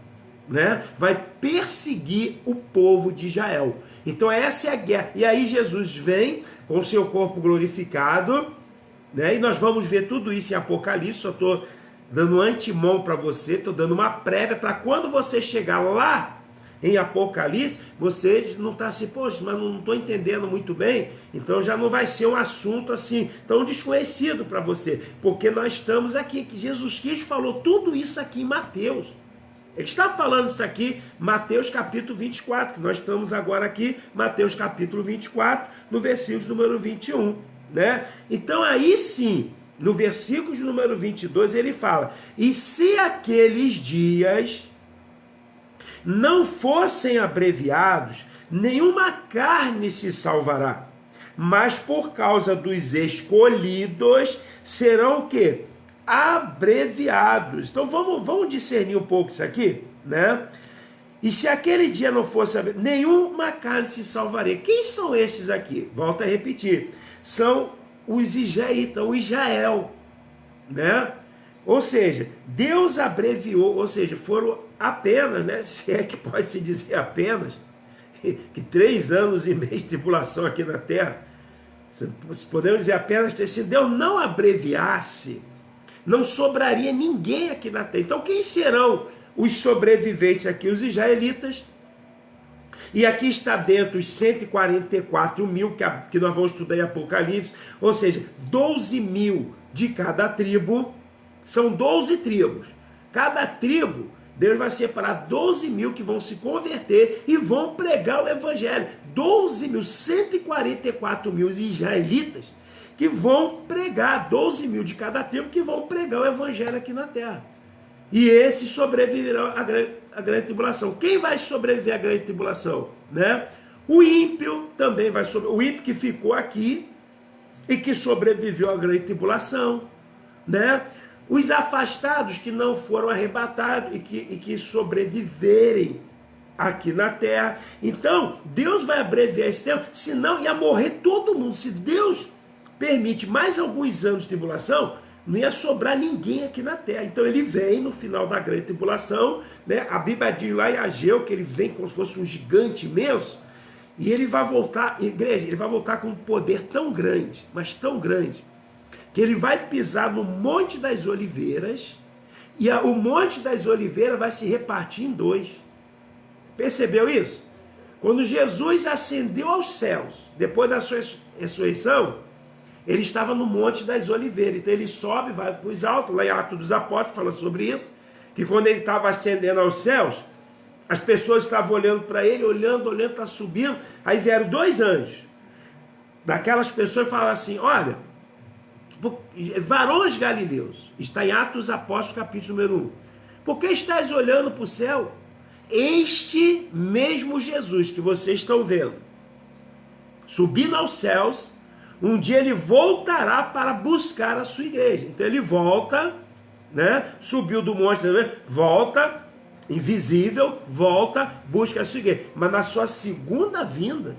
Speaker 1: né? Vai perseguir o povo de Israel. Então essa é a guerra. E aí Jesus vem com o seu corpo glorificado, né? E nós vamos ver tudo isso em Apocalipse. Só estou dando antemão para você, estou dando uma prévia para quando você chegar lá em Apocalipse, você não está assim, poxa, mas não estou entendendo muito bem, então já não vai ser um assunto assim tão desconhecido para você, porque nós estamos aqui, que Jesus Cristo falou tudo isso aqui em Mateus. Ele está falando isso aqui, Mateus capítulo 24, que nós estamos agora aqui, Mateus capítulo 24, no versículo número 21, né? Então aí sim, no versículo de número 22, ele fala: e se aqueles dias não fossem abreviados, nenhuma carne se salvará, mas por causa dos escolhidos serão o quê? Abreviados. Então vamos discernir um pouco isso aqui, né? E se aquele dia não fosse abreviado, nenhuma carne se salvaria. Quem são esses aqui? Volto a repetir. São os israelitas, o Israel, né? Ou seja, Deus abreviou, ou seja, foram apenas, né? Se é que pode se dizer apenas, que 3 anos e meio de tribulação aqui na terra, se podemos dizer apenas, se Deus não abreviasse, não sobraria ninguém aqui na terra. Então quem serão os sobreviventes aqui? Os israelitas. E aqui está dentro os 144 mil que nós vamos estudar em Apocalipse, ou seja, 12 mil de cada tribo. São 12 tribos. Cada tribo, Deus vai separar 12 mil que vão se converter e vão pregar o evangelho. 12 mil, 144 mil israelitas que vão pregar, 12 mil de cada tribo que vão pregar o evangelho aqui na terra. E esses sobreviverão à grande tribulação. Quem vai sobreviver à grande tribulação? Né? O ímpio também vai sobreviver. O ímpio que ficou aqui e que sobreviveu à grande tribulação. Né? Os afastados que não foram arrebatados e que sobreviverem aqui na terra. Então, Deus vai abreviar esse tempo, senão ia morrer todo mundo. Se Deus permite mais alguns anos de tribulação, não ia sobrar ninguém aqui na terra. Então ele vem no final da grande tribulação, né? A Bíblia diz lá em Ageu que ele vem como se fosse um gigante imenso, e ele vai voltar, igreja, ele vai voltar com um poder tão grande, mas tão grande, que ele vai pisar no Monte das Oliveiras, e o Monte das Oliveiras vai se repartir em 2. Percebeu isso? Quando Jesus ascendeu aos céus, depois da sua ressurreição, ele estava no Monte das Oliveiras. Então ele sobe, vai para os altos, lá em Atos dos Apóstolos fala sobre isso, que quando ele estava ascendendo aos céus, as pessoas estavam olhando para ele, olhando, está subindo, aí vieram 2 anjos. Daquelas pessoas falaram assim: olha, varões galileus, está em Atos dos Apóstolos, capítulo número 1. Por que estáis olhando para o céu? Este mesmo Jesus que vocês estão vendo, subindo aos céus, um dia ele voltará para buscar a sua igreja. Então ele volta, né? Subiu do monte, volta, invisível, volta, busca a sua igreja. Mas na sua segunda vinda,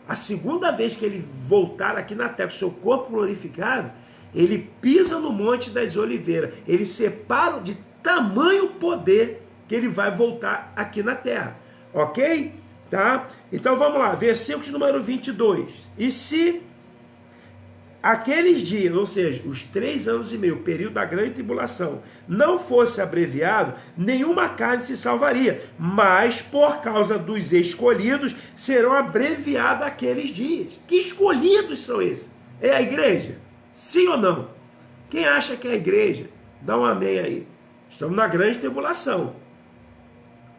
Speaker 1: a segunda vez que ele voltar aqui na terra, com seu corpo glorificado, ele pisa no Monte das Oliveiras. Ele separa de tamanho poder que ele vai voltar aqui na terra. Ok? Tá? Então vamos lá, versículo número 22. E se aqueles dias, ou seja, os 3 anos e meio, o período da grande tribulação, não fosse abreviado, nenhuma carne se salvaria, mas por causa dos escolhidos serão abreviados aqueles dias. Que escolhidos são esses? É a igreja? Sim ou não? Quem acha que é a igreja? Dá um amém aí. Estamos na grande tribulação,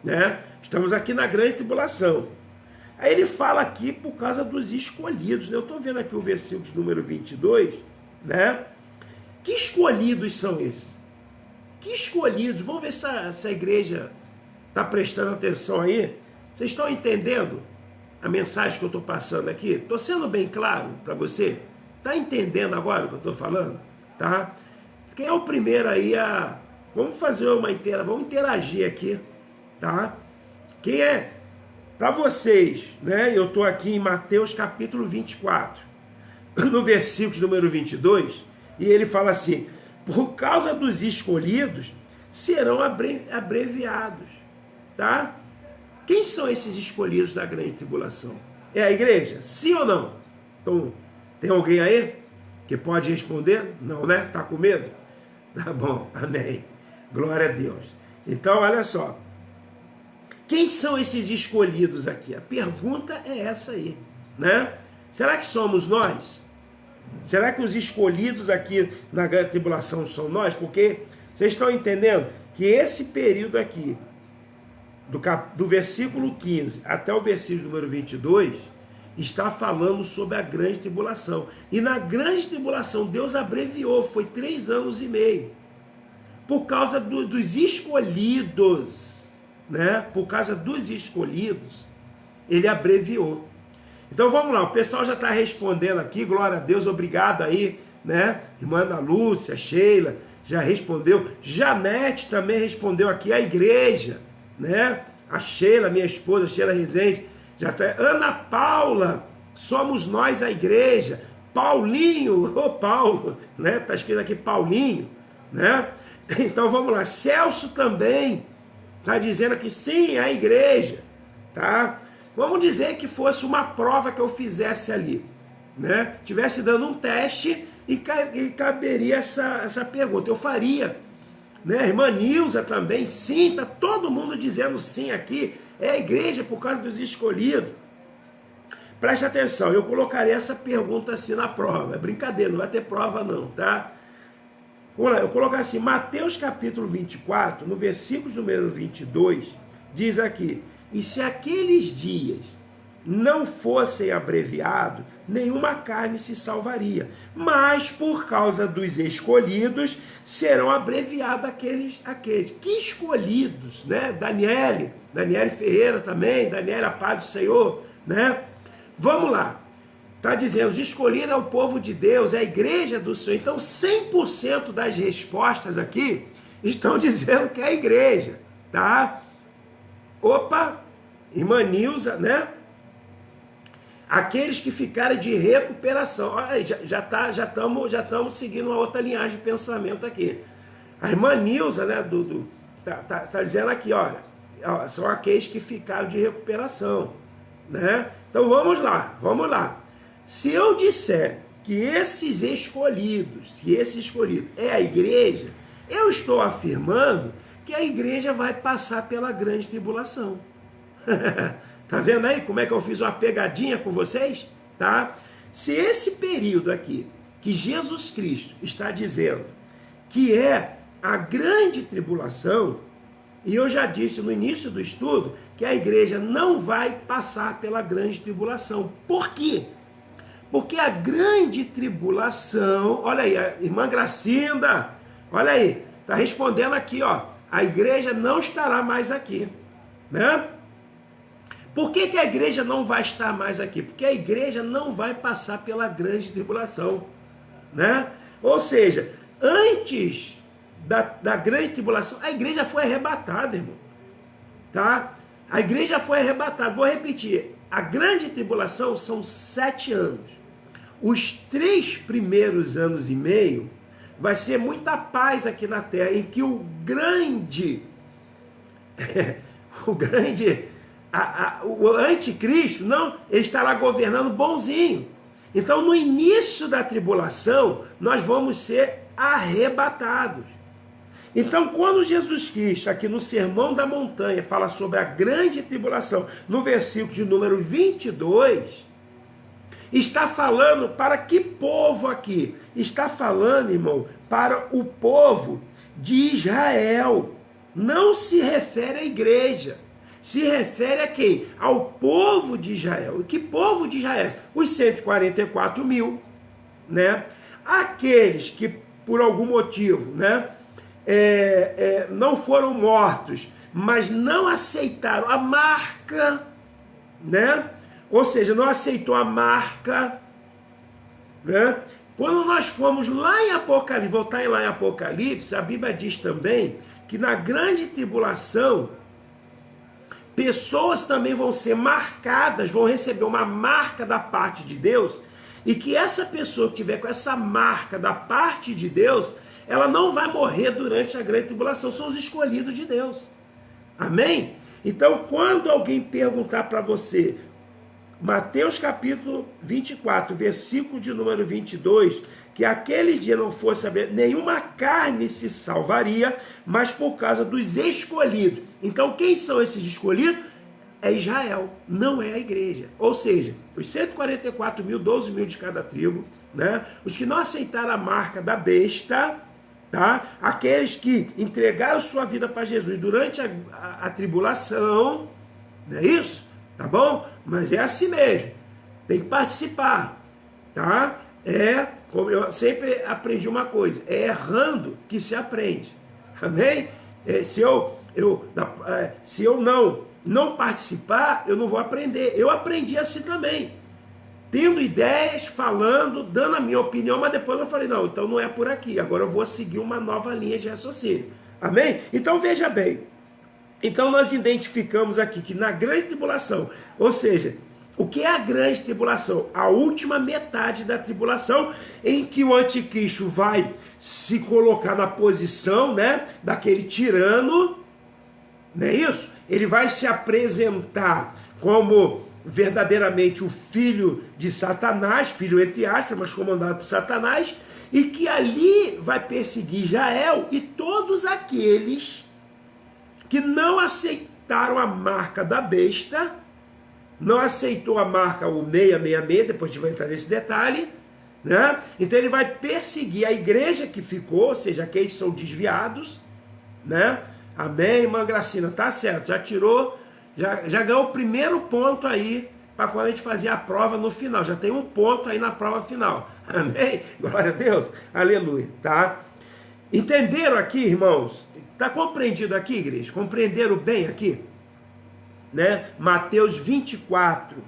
Speaker 1: né? Estamos aqui na grande tribulação. Aí ele fala aqui por causa dos escolhidos, né? Eu estou vendo aqui o versículo número 22, né? Que escolhidos são esses? Que escolhidos? Vamos ver se a igreja está prestando atenção aí. Vocês estão entendendo a mensagem que eu estou passando aqui? Estou sendo bem claro para você? Está entendendo agora o que eu estou falando? Tá? Quem é o primeiro aí a... Vamos fazer vamos interagir aqui, tá? Quem é... Para vocês, né? Eu estou aqui em Mateus capítulo 24, no versículo número 22, e ele fala assim: por causa dos escolhidos serão abreviados, tá? Quem são esses escolhidos da grande tribulação? É a igreja? Sim ou não? Então, tem alguém aí que pode responder? Não, né? Tá com medo? Tá bom, amém. Glória a Deus. Então, olha só. Quem são esses escolhidos aqui? A pergunta é essa aí, né? Será que somos nós? Será que os escolhidos aqui na grande tribulação são nós? Porque vocês estão entendendo que esse período aqui, do versículo 15 até o versículo número 22, está falando sobre a grande tribulação. E na grande tribulação, Deus abreviou, foi 3 anos e meio. Por causa dos escolhidos, né? Por causa dos escolhidos, ele abreviou. Então vamos lá, o pessoal já está respondendo aqui, glória a Deus, obrigado aí, né? Irmã Ana Lúcia, Sheila, já respondeu. Janete também respondeu aqui, a igreja, né? A Sheila, minha esposa, Sheila Rezende, já tá. Ana Paula, somos nós a igreja. Paulinho, ô Paulo, né? Tá escrito aqui Paulinho, né? Então vamos lá, Celso também tá dizendo aqui, sim, a igreja, tá? Vamos dizer que fosse uma prova que eu fizesse ali, né? Tivesse dando um teste e caberia essa pergunta, eu faria, né? Irmã Nilza também, sim, tá todo mundo dizendo sim aqui, é a igreja por causa dos escolhidos. Preste atenção, eu colocarei essa pergunta assim na prova, é brincadeira, não vai ter prova não, tá? Vamos lá, eu coloco assim, Mateus capítulo 24, no versículo número 22, diz aqui, e se aqueles dias não fossem abreviados, nenhuma carne se salvaria, mas por causa dos escolhidos, serão abreviados aqueles. Que escolhidos, né? Daniele Ferreira também, Daniela Paz do Senhor, né? Vamos lá. Está dizendo, escolhido é o povo de Deus, é a igreja do Senhor. Então, 100% das respostas aqui estão dizendo que é a igreja, tá? Opa, irmã Nilza, né? Aqueles que ficarem de recuperação. Olha, já estamos seguindo uma outra linhagem de pensamento aqui. A irmã Nilza, né, tá dizendo aqui, olha, são aqueles que ficaram de recuperação, né? Então, vamos lá. Se eu disser que esse escolhido é a igreja, eu estou afirmando que a igreja vai passar pela grande tribulação. Tá vendo aí como é que eu fiz uma pegadinha com vocês? Tá? Se esse período aqui, que Jesus Cristo está dizendo que é a grande tribulação, e eu já disse no início do estudo que a igreja não vai passar pela grande tribulação. Por quê? Porque a grande tribulação, olha aí, a irmã Gracinda, olha aí, está respondendo aqui, ó, a igreja não estará mais aqui, né? Por que a igreja não vai estar mais aqui? Porque a igreja não vai passar pela grande tribulação, né? Ou seja, antes da grande tribulação, a igreja foi arrebatada, irmão, tá? A igreja foi arrebatada, vou repetir, a grande tribulação são 7 anos. Os 3 primeiros anos e meio vai ser muita paz aqui na terra, em que o anticristo, não, ele estará governando bonzinho. Então, no início da tribulação, nós vamos ser arrebatados. Então, quando Jesus Cristo, aqui no Sermão da Montanha, fala sobre a grande tribulação, no versículo de número 22... está falando para que povo aqui? Está falando, irmão, para o povo de Israel. Não se refere à igreja. Se refere a quem? Ao povo de Israel. E que povo de Israel? Os 144 mil, né? Aqueles que, por algum motivo, né, não foram mortos, mas não aceitaram a marca, né? Ou seja, não aceitou a marca, né? Quando nós formos lá em Apocalipse, voltar lá em Apocalipse, a Bíblia diz também que na grande tribulação, pessoas também vão ser marcadas, vão receber uma marca da parte de Deus, e que essa pessoa que tiver com essa marca da parte de Deus, ela não vai morrer durante a grande tribulação, são os escolhidos de Deus. Amém? Então, quando alguém perguntar para você, Mateus capítulo 24, versículo de número 22, que aquele dia não fosse nenhuma carne se salvaria, mas por causa dos escolhidos. Então, quem são esses escolhidos? É Israel, não é a igreja. Ou seja, os 144 mil, 12 mil de cada tribo, né? Os que não aceitaram a marca da besta, tá? Aqueles que entregaram sua vida para Jesus durante a tribulação, não é isso? Tá bom? Mas é assim mesmo. Tem que participar, tá? Como eu sempre aprendi uma coisa, é errando que se aprende, amém? Se eu não participar, eu não vou aprender. Eu aprendi assim também, tendo ideias, falando, dando a minha opinião, mas depois eu falei, não, então não é por aqui, agora eu vou seguir uma nova linha de raciocínio, amém? Então veja bem, então nós identificamos aqui que na grande tribulação, ou seja, o que é a grande tribulação? A última metade da tribulação, em que o anticristo vai se colocar na posição, né, daquele tirano, não é isso? Ele vai se apresentar como verdadeiramente o filho de Satanás, filho entre aspas, mas comandado por Satanás, e que ali vai perseguir Israel e todos aqueles que não aceitaram a marca da besta, não aceitou a marca, o 666, depois a gente vai entrar nesse detalhe, né? Então ele vai perseguir a igreja que ficou, ou seja, aqueles que são desviados, né? Amém, irmã Gracina, tá certo, já tirou, já ganhou o primeiro ponto aí, para quando a gente fazer a prova no final, já tem um ponto aí na prova final, amém? Glória a Deus, aleluia, tá? Entenderam aqui, irmãos? Tá compreendido aqui, igreja? Compreenderam bem aqui? Né? Mateus 24,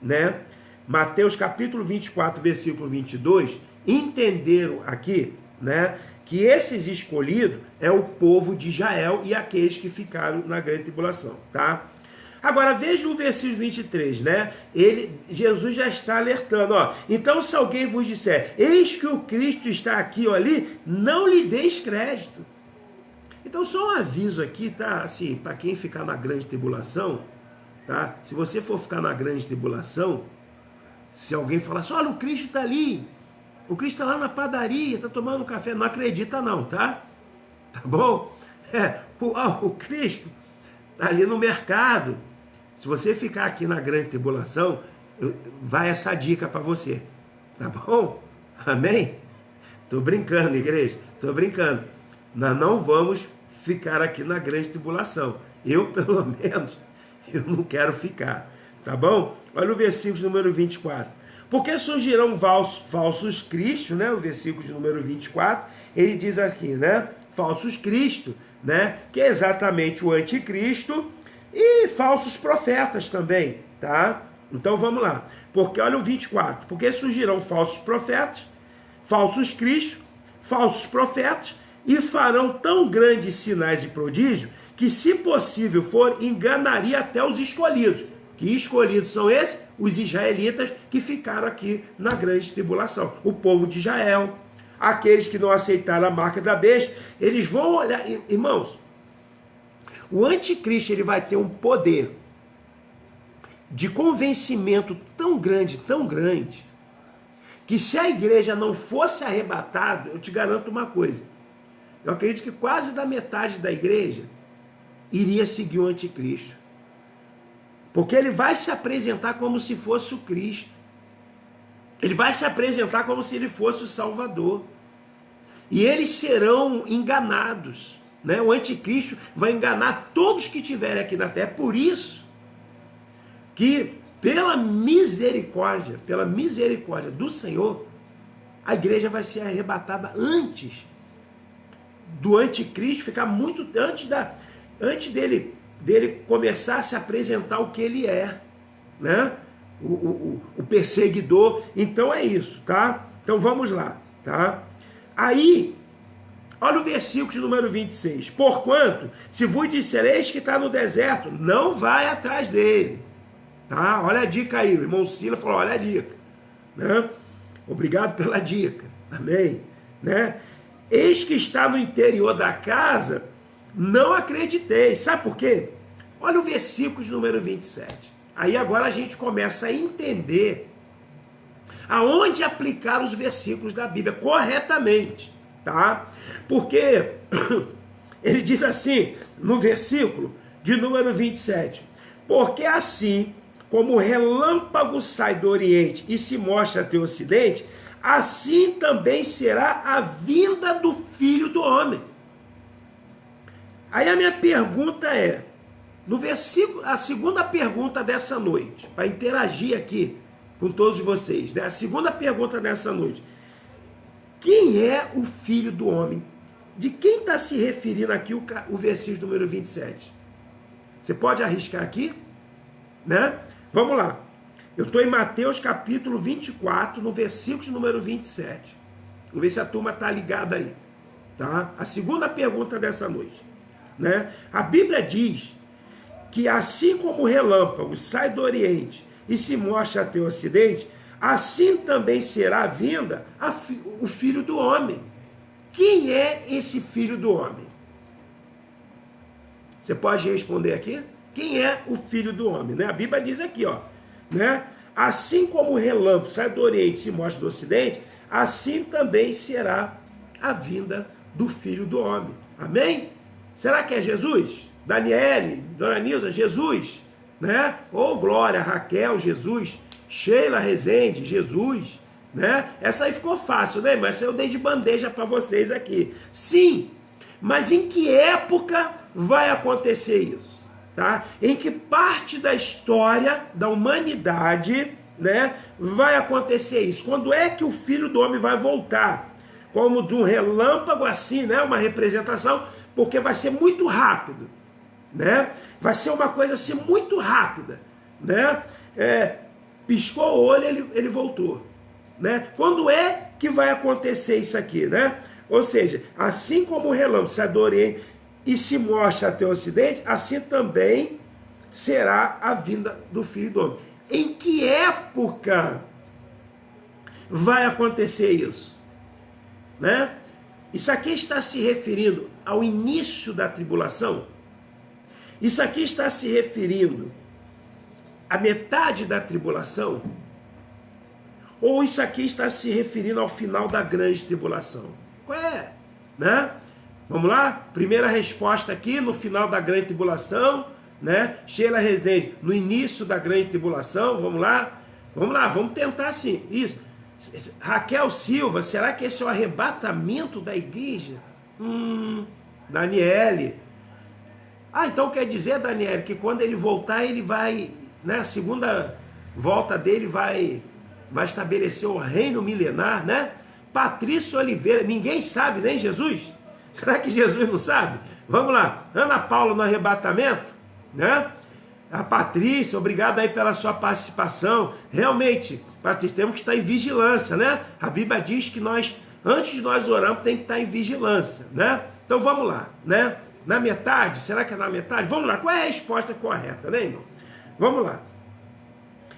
Speaker 1: né? Mateus capítulo 24, versículo 22, entenderam aqui, né, que esses escolhidos é o povo de Israel e aqueles que ficaram na grande tribulação, tá? Agora veja o versículo 23, né? Jesus já está alertando, ó. Então se alguém vos disser, eis que o Cristo está aqui ou ali, não lhe deis crédito. Então só um aviso aqui, tá? Assim, para quem ficar na grande tribulação, tá? Se você for ficar na grande tribulação, se alguém falar assim, olha, o Cristo está ali, o Cristo está lá na padaria, está tomando um café, não acredita não, tá? Tá bom? O Cristo está ali no mercado. Se você ficar aqui na grande tribulação, vai essa dica para você, tá bom? Amém? Tô brincando, igreja, tô brincando. Nós não vamos ficar aqui na grande tribulação. Eu, pelo menos, eu não quero ficar, tá bom? Olha o versículo número 24. Porque surgirão falsos cristos, né? O versículo de número 24, ele diz aqui, né? Falsos cristos, né? Que é exatamente o anticristo e falsos profetas também, tá? Então vamos lá. Porque olha o 24. Porque surgirão falsos profetas, falsos cristos, falsos profetas, e farão tão grandes sinais e prodígios que, se possível for, enganaria até os escolhidos. Que escolhidos são esses? Os israelitas que ficaram aqui na grande tribulação. O povo de Israel. Aqueles que não aceitaram a marca da besta, eles vão olhar... Irmãos, o anticristo ele vai ter um poder de convencimento tão grande, que se a igreja não fosse arrebatada, eu te garanto uma coisa. Eu acredito que quase da metade da igreja iria seguir o anticristo. Porque ele vai se apresentar como se fosse o Cristo. Ele vai se apresentar como se ele fosse o Salvador. E eles serão enganados, né? O anticristo vai enganar todos que estiverem aqui na terra. Por isso que, pela misericórdia do Senhor, a igreja vai ser arrebatada antes do anticristo ficar muito antes dele começar a se apresentar o que ele é, né? O perseguidor. Então é isso, tá? Então vamos lá, tá? Aí, olha o versículo de número 26. Porquanto, se vos dissereis que está no deserto, não vai atrás dele, tá? Olha a dica aí, o irmão Sila falou, olha a dica, né? Obrigado pela dica, amém, né? Eis que está no interior da casa, não acreditei. Sabe por quê? Olha o versículo de número 27. Aí agora a gente começa a entender aonde aplicar os versículos da Bíblia corretamente, tá? Porque ele diz assim, no versículo de número 27, porque assim como o relâmpago sai do Oriente e se mostra até o Ocidente, assim também será a vinda do Filho do Homem. Aí a minha pergunta no versículo, a segunda pergunta dessa noite, para interagir aqui com todos vocês, né? A segunda pergunta nessa noite: quem é o Filho do Homem? De quem está se referindo aqui o versículo número 27? Você pode arriscar aqui? Né? Vamos lá. Eu estou em Mateus capítulo 24, no versículo número 27. Vamos ver se a turma está ligada aí. Tá? A segunda pergunta dessa noite. Né? A Bíblia diz que assim como o relâmpago sai do Oriente e se mostra até o Ocidente, assim também será a vinda o Filho do Homem. Quem é esse Filho do Homem? Você pode responder aqui? Quem é o Filho do Homem? Né? A Bíblia diz aqui, ó, né? Assim como o relâmpago sai do Oriente e se mostra do Ocidente, assim também será a vinda do Filho do Homem. Amém? Será que é Jesus? Daniele, Dona Nilza, Jesus, né? Ou Glória, Raquel, Jesus, Sheila Rezende, Jesus, né? Essa aí ficou fácil, né? Mas essa eu dei de bandeja para vocês aqui. Sim, mas em que época vai acontecer isso? Tá? Em que parte da história da humanidade, né, vai acontecer isso? Quando é que o Filho do Homem vai voltar? Como de um relâmpago assim, né? Uma representação, porque vai ser muito rápido, né? Vai ser uma coisa assim muito rápida, né? Piscou o olho, ele voltou, né? Quando é que vai acontecer isso aqui, né? Ou seja, assim como o relâmpago sai do Oriente e se mostra até o Ocidente, assim também será a vinda do Filho do Homem. Em que época vai acontecer isso? Né? Isso aqui está se referindo ao início da tribulação? Isso aqui está se referindo à metade da tribulação? Ou isso aqui está se referindo ao final da grande tribulação? Qual é? Né? Vamos lá? Primeira resposta aqui, no final da grande tribulação, né? Sheila Rezende, no início da grande tribulação, vamos lá? Vamos lá, vamos tentar sim. Isso. Raquel Silva, será que esse é o arrebatamento da igreja? Daniele. Então quer dizer, Daniele, que quando ele voltar, ele vai, né? A segunda volta dele vai estabelecer o reino milenar, né? Patrícia Oliveira, ninguém sabe, nem Jesus? Será que Jesus não sabe? Vamos lá, Ana Paula no arrebatamento, né? A Patrícia, obrigado aí pela sua participação. Realmente, Patrícia, temos que estar em vigilância, né? A Bíblia diz que nós, antes de nós orarmos, tem que estar em vigilância, né? Então vamos lá, né? Na metade, será que é na metade? Vamos lá, qual é a resposta correta, né, irmão? Vamos lá.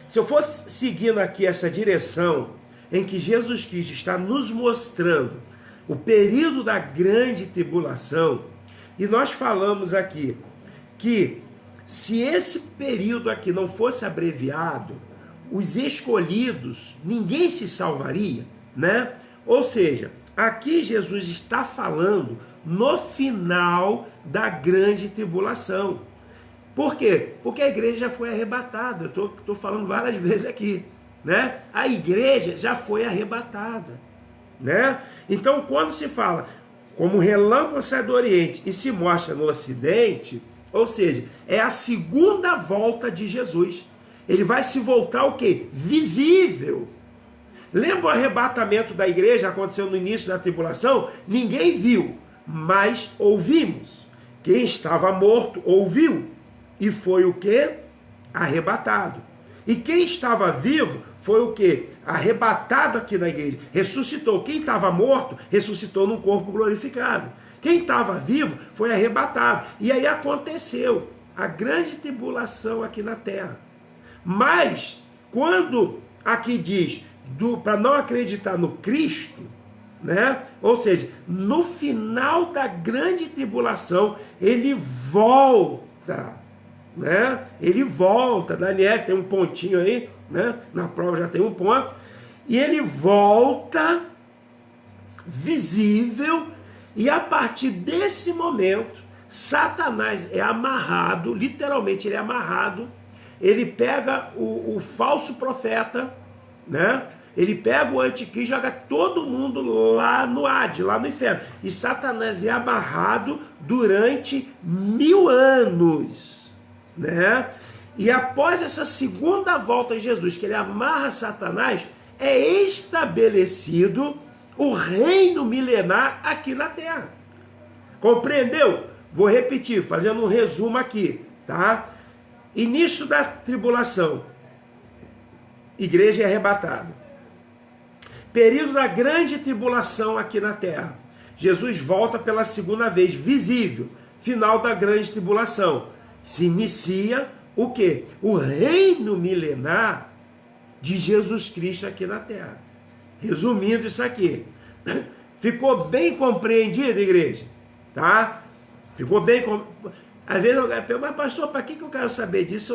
Speaker 1: Se eu fosse seguindo aqui essa direção em que Jesus Cristo está nos mostrando o período da grande tribulação, e nós falamos aqui que se esse período aqui não fosse abreviado, os escolhidos, ninguém se salvaria, né? Ou seja, aqui Jesus está falando no final da grande tribulação. Por quê? Porque a igreja já foi arrebatada. Eu estou falando várias vezes aqui, né? A igreja já foi arrebatada, né? Então, quando se fala como relâmpago sai do Oriente e se mostra no Ocidente, ou seja, é a segunda volta de Jesus. Ele vai se voltar o quê? Visível. Lembra o arrebatamento da igreja aconteceu no início da tribulação? Ninguém viu, mas ouvimos. Quem estava morto ouviu e foi o quê? Arrebatado. E quem estava vivo foi o quê? Arrebatado aqui na igreja. Ressuscitou. Quem estava morto, ressuscitou num corpo glorificado. Quem estava vivo foi arrebatado. E aí aconteceu a grande tribulação aqui na terra. Mas, quando aqui diz para não acreditar no Cristo, né? Ou seja, no final da grande tribulação, ele volta, né? Ele volta. Daniel tem um pontinho aí, né? Na prova já tem um ponto. E ele volta visível, e a partir desse momento, Satanás é amarrado, literalmente ele é amarrado, ele pega o falso profeta, né? Ele pega o anticristo e joga todo mundo lá no Hades, lá no inferno. E Satanás é amarrado durante 1000 anos, né? E após essa segunda volta de Jesus, que ele amarra Satanás, é estabelecido o reino milenar aqui na terra. Compreendeu? Vou repetir, fazendo um resumo aqui, tá? Início da tribulação, igreja é arrebatada. Período da grande tribulação aqui na terra. Jesus volta pela segunda vez, visível. Final da grande tribulação. Se inicia o quê? O reino milenar de Jesus Cristo aqui na terra. Resumindo isso aqui. Ficou bem compreendido, igreja? Tá? Ficou bem compreendido. Às vezes alguém pergunta, mas pastor, para que eu quero saber disso? Eu não